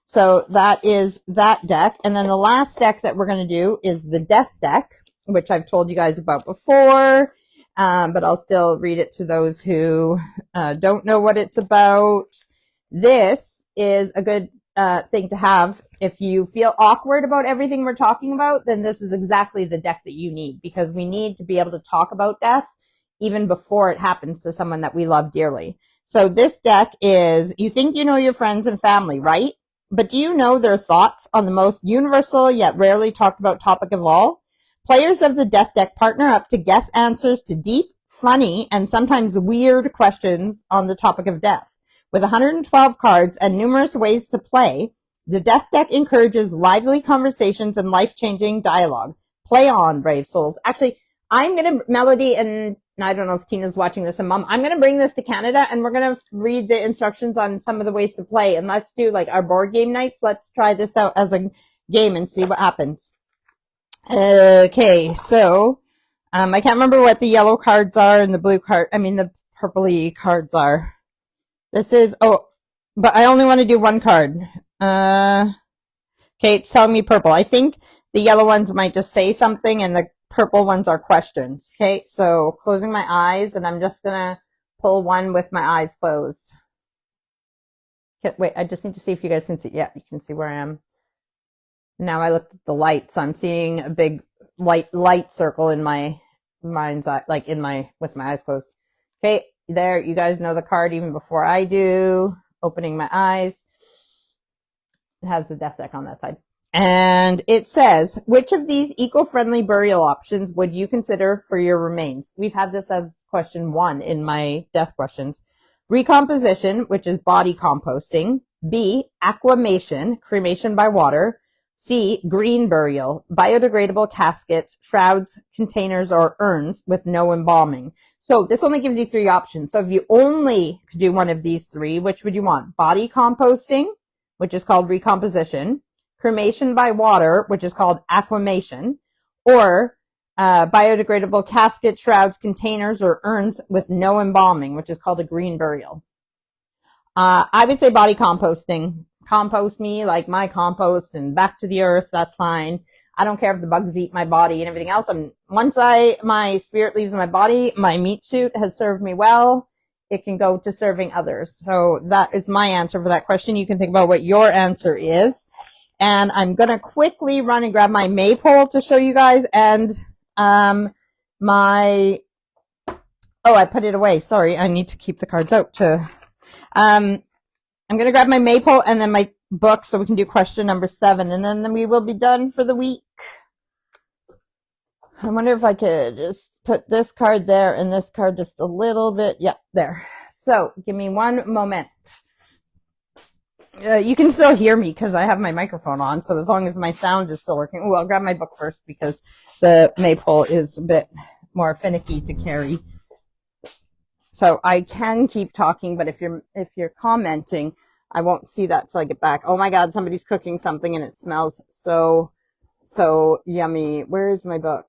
So that is that deck. And then the last deck that we're going to do is the death deck, which I've told you guys about before. But I'll still read it to those who don't know what it's about. This is a good thing to have. If you feel awkward about everything we're talking about, then this is exactly the deck that you need, because we need to be able to talk about death even before it happens to someone that we love dearly. So this deck is, you think you know your friends and family, right? But do you know their thoughts on the most universal yet rarely talked about topic of all? Players of the death deck partner up to guess answers to deep, funny, and sometimes weird questions on the topic of death. With 112 cards and numerous ways to play, the death deck encourages lively conversations and life-changing dialogue. Play on, brave souls. Actually, I'm going to, Melody, and I don't know if Tina's watching this, and Mom, I'm going to bring this to Canada, and we're going to read the instructions on some of the ways to play, and let's do like our board game nights. Let's try this out as a game and see what happens. Okay, so I can't remember what the yellow cards are and the the purpley cards are. This is, but I only want to do one card. Okay, it's telling me purple. I think the yellow ones might just say something and the purple ones are questions. Okay, so closing my eyes, and I'm just going to pull one with my eyes closed. Wait, I just need to see if you guys can see. Yeah, you can see where I am. Now I looked at the light, so I'm seeing a big light circle in my mind's eye, like with my eyes closed. Okay, there, you guys know the card even before I do. Opening my eyes. It has the death deck on that side. And it says, which of these eco-friendly burial options would you consider for your remains? We've had this as question 1 in my death questions. Recomposition, which is body composting. B, aquamation, cremation by water. C, green burial, biodegradable caskets, shrouds, containers, or urns with no embalming. So this only gives you 3 options. So if you only could do one of these 3, which would you want? Body composting, which is called recomposition, cremation by water, which is called aquamation, or biodegradable caskets, shrouds, containers, or urns with no embalming, which is called a green burial. I would say body composting. Compost me like my compost and back to the earth. That's fine. I don't care if the bugs eat my body and everything else. And once my spirit leaves my body, my meat suit has served me well. It can go to serving others. So that is my answer for that question. You can think about what your answer is. And I'm going to quickly run and grab my maypole to show you guys. And I put it away. Sorry, I need to keep the cards out to I'm going to grab my maypole and then my book so we can do question number 7, and then we will be done for the week. I wonder if I could just put this card there and this card just a little bit. Yeah, there. So give me one moment. You can still hear me because I have my microphone on, so as long as my sound is still working. Oh, I'll grab my book first because the maypole is a bit more finicky to carry. So I can keep talking, but if you're commenting, I won't see that till I get back. Oh my God, somebody's cooking something and it smells so yummy. Where is my book?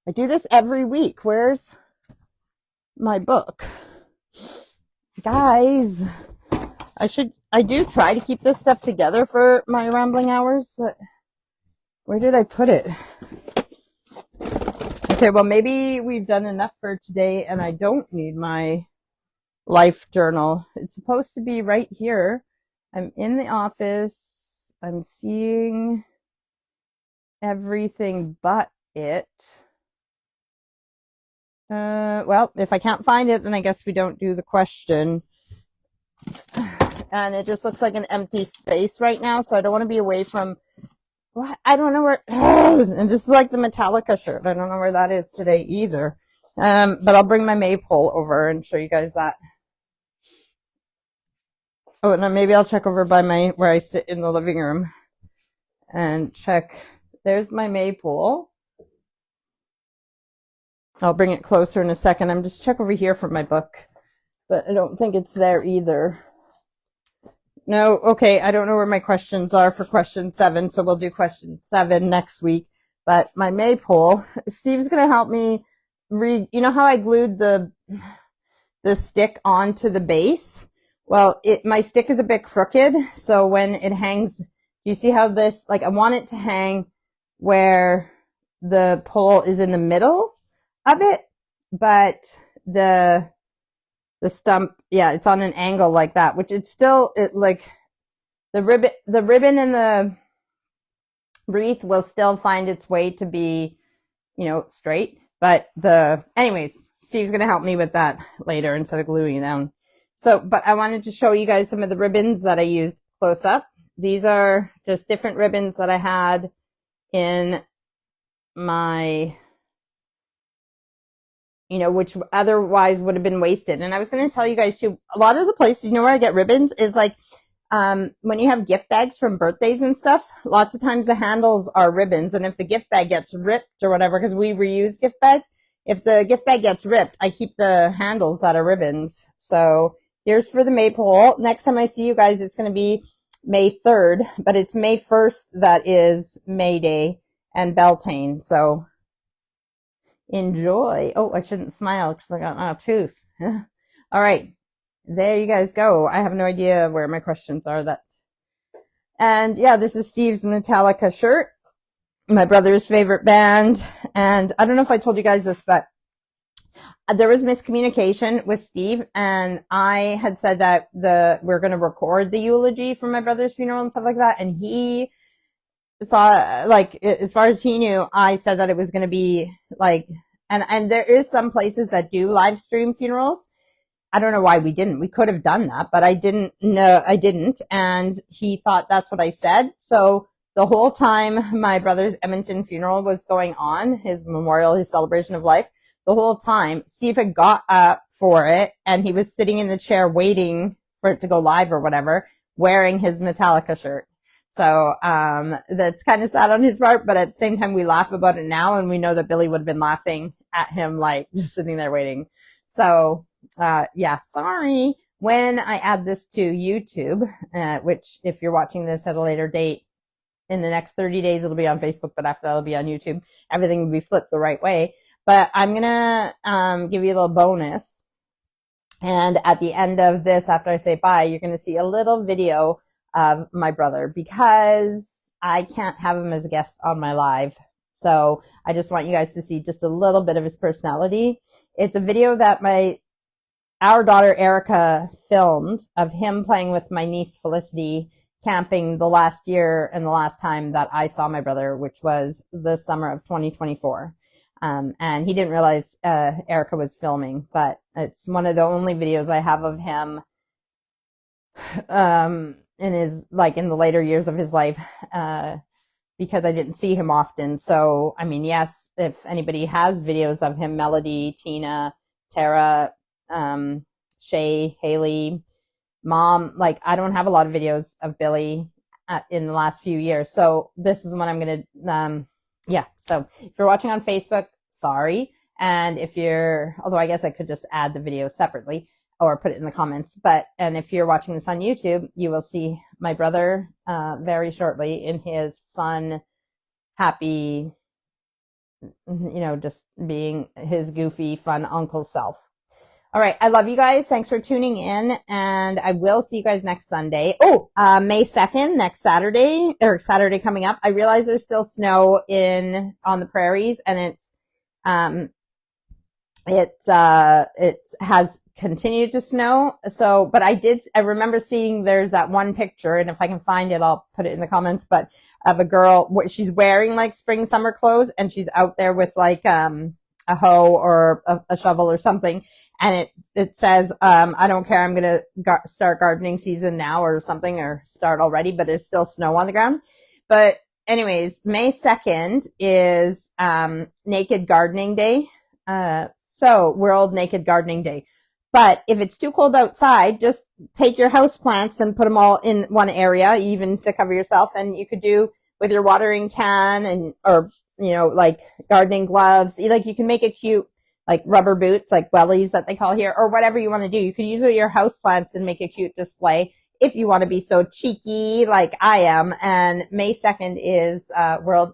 I do this every week. Where's my book? Guys, I do try to keep this stuff together for my rambling hours, but where did I put it? Okay, well, maybe we've done enough for today and I don't need my life journal. It's supposed to be right here. I'm in the office. I'm seeing everything but it. Well, if I can't find it, then I guess we don't do the question. And it just looks like an empty space right now, so I don't want to be away from... What? I don't know where... And this is like the Metallica shirt. I don't know where that is today either. But I'll bring my maypole over and show you guys that. Oh, and maybe I'll check over by where I sit in the living room and check. There's my maypole. I'll bring it closer in a second. I'm just check over here for my book, but I don't think it's there either. No, okay, I don't know where my questions are for question 7, so we'll do question 7 next week. But my maypole, Steve's going to help me read. You know how I glued the stick onto the base? Well, my stick is a bit crooked, so when it hangs, do you see how this, like I want it to hang where the pole is in the middle of it, but the stump, yeah, it's on an angle like that, which it's still, like the ribbon and the wreath will still find its way to be, straight. But anyways, Steve's going to help me with that later instead of gluing it down. So, but I wanted to show you guys some of the ribbons that I used close up. These are just different ribbons that I had in my, which otherwise would have been wasted. And I was going to tell you guys too, a lot of the places, where I get ribbons is like, when you have gift bags from birthdays and stuff, lots of times the handles are ribbons. And if the gift bag gets ripped or whatever, because we reuse gift bags, if the gift bag gets ripped, I keep the handles that are ribbons. So here's for the maypole. Next time I see you guys, it's going to be May 3rd, but it's May 1st that is May Day and Beltane. So enjoy. Oh, I shouldn't smile because I got a tooth. All right. There you guys go. I have no idea where my questions are. And yeah, this is Steve's Metallica shirt, my brother's favorite band. And I don't know if I told you guys this, but There was miscommunication with Steve, and I had said that we're going to record the eulogy for my brother's funeral and stuff like that, and he thought, like, as far as he knew, I said that it was going to be like, and there is some places that do live stream funerals. I don't know why we didn't. We could have done that, but I didn't. No, I didn't. And he thought that's what I said. So the whole time my brother's Edmonton funeral was going on, his memorial, his celebration of life, the whole time, Steve had got up for it and he was sitting in the chair waiting for it to go live or whatever, wearing his Metallica shirt. So, that's kind of sad on his part, but at the same time, we laugh about it now and we know that Billy would have been laughing at him, like just sitting there waiting. So, yeah, sorry. When I add this to YouTube, which if you're watching this at a later date, in the next 30 days, it'll be on Facebook, but after that, it'll be on YouTube. Everything will be flipped the right way. But I'm going to give you a little bonus. And at the end of this, after I say bye, you're going to see a little video of my brother because I can't have him as a guest on my live. So I just want you guys to see just a little bit of his personality. It's a video that our daughter Erica filmed of him playing with my niece Felicity camping the last year and the last time that I saw my brother, which was the summer of 2024. And he didn't realize Erica was filming, but it's one of the only videos I have of him in his, like, in the later years of his life, because I didn't see him often. So, I mean, yes, if anybody has videos of him, Melody, Tina, Tara, Shay, Haley, Mom, like, I don't have a lot of videos of Billy in the last few years. So this is what I'm going to, yeah. So if you're watching on Facebook, sorry. And if although I guess I could just add the video separately or put it in the comments, and if you're watching this on YouTube, you will see my brother, very shortly in his fun, happy, just being his goofy, fun uncle self. All right. I love you guys. Thanks for tuning in. And I will see you guys next Sunday. Oh, May 2nd, next Saturday, or Saturday coming up. I realize there's still snow on the prairies, and it has continued to snow. So, but I remember seeing there's that one picture, and if I can find it, I'll put it in the comments, but of a girl, she's wearing like spring, summer clothes, and she's out there with like, a hoe or a shovel or something. And it says, I don't care. I'm going to start gardening season now or something, or start already, but there's still snow on the ground. But anyways, May 2nd is, Naked Gardening Day. So World Naked Gardening Day. But if it's too cold outside, just take your house plants and put them all in one area, even to cover yourself. And you could do with your watering can or like gardening gloves. Like, you can make a cute, like, rubber boots, like wellies that they call here, or whatever you want to do. You could use your house plants and make a cute display if you want to be so cheeky like I am. And May 2nd is World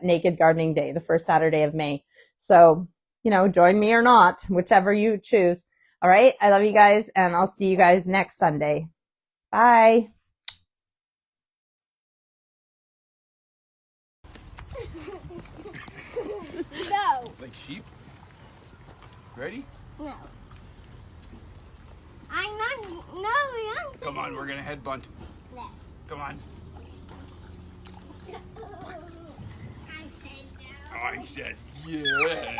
Naked Gardening Day, the first Saturday of May. So, join me or not, whichever you choose. All right. I love you guys, and I'll see you guys next Sunday. Bye. No. Like sheep? Ready? No. I'm not. No, I'm. Come on, we're gonna head bunt. No. Come on. I said no. I said yes.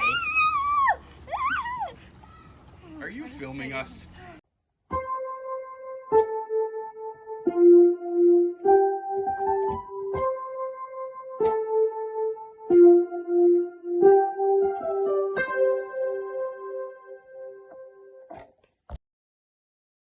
Are you filming us?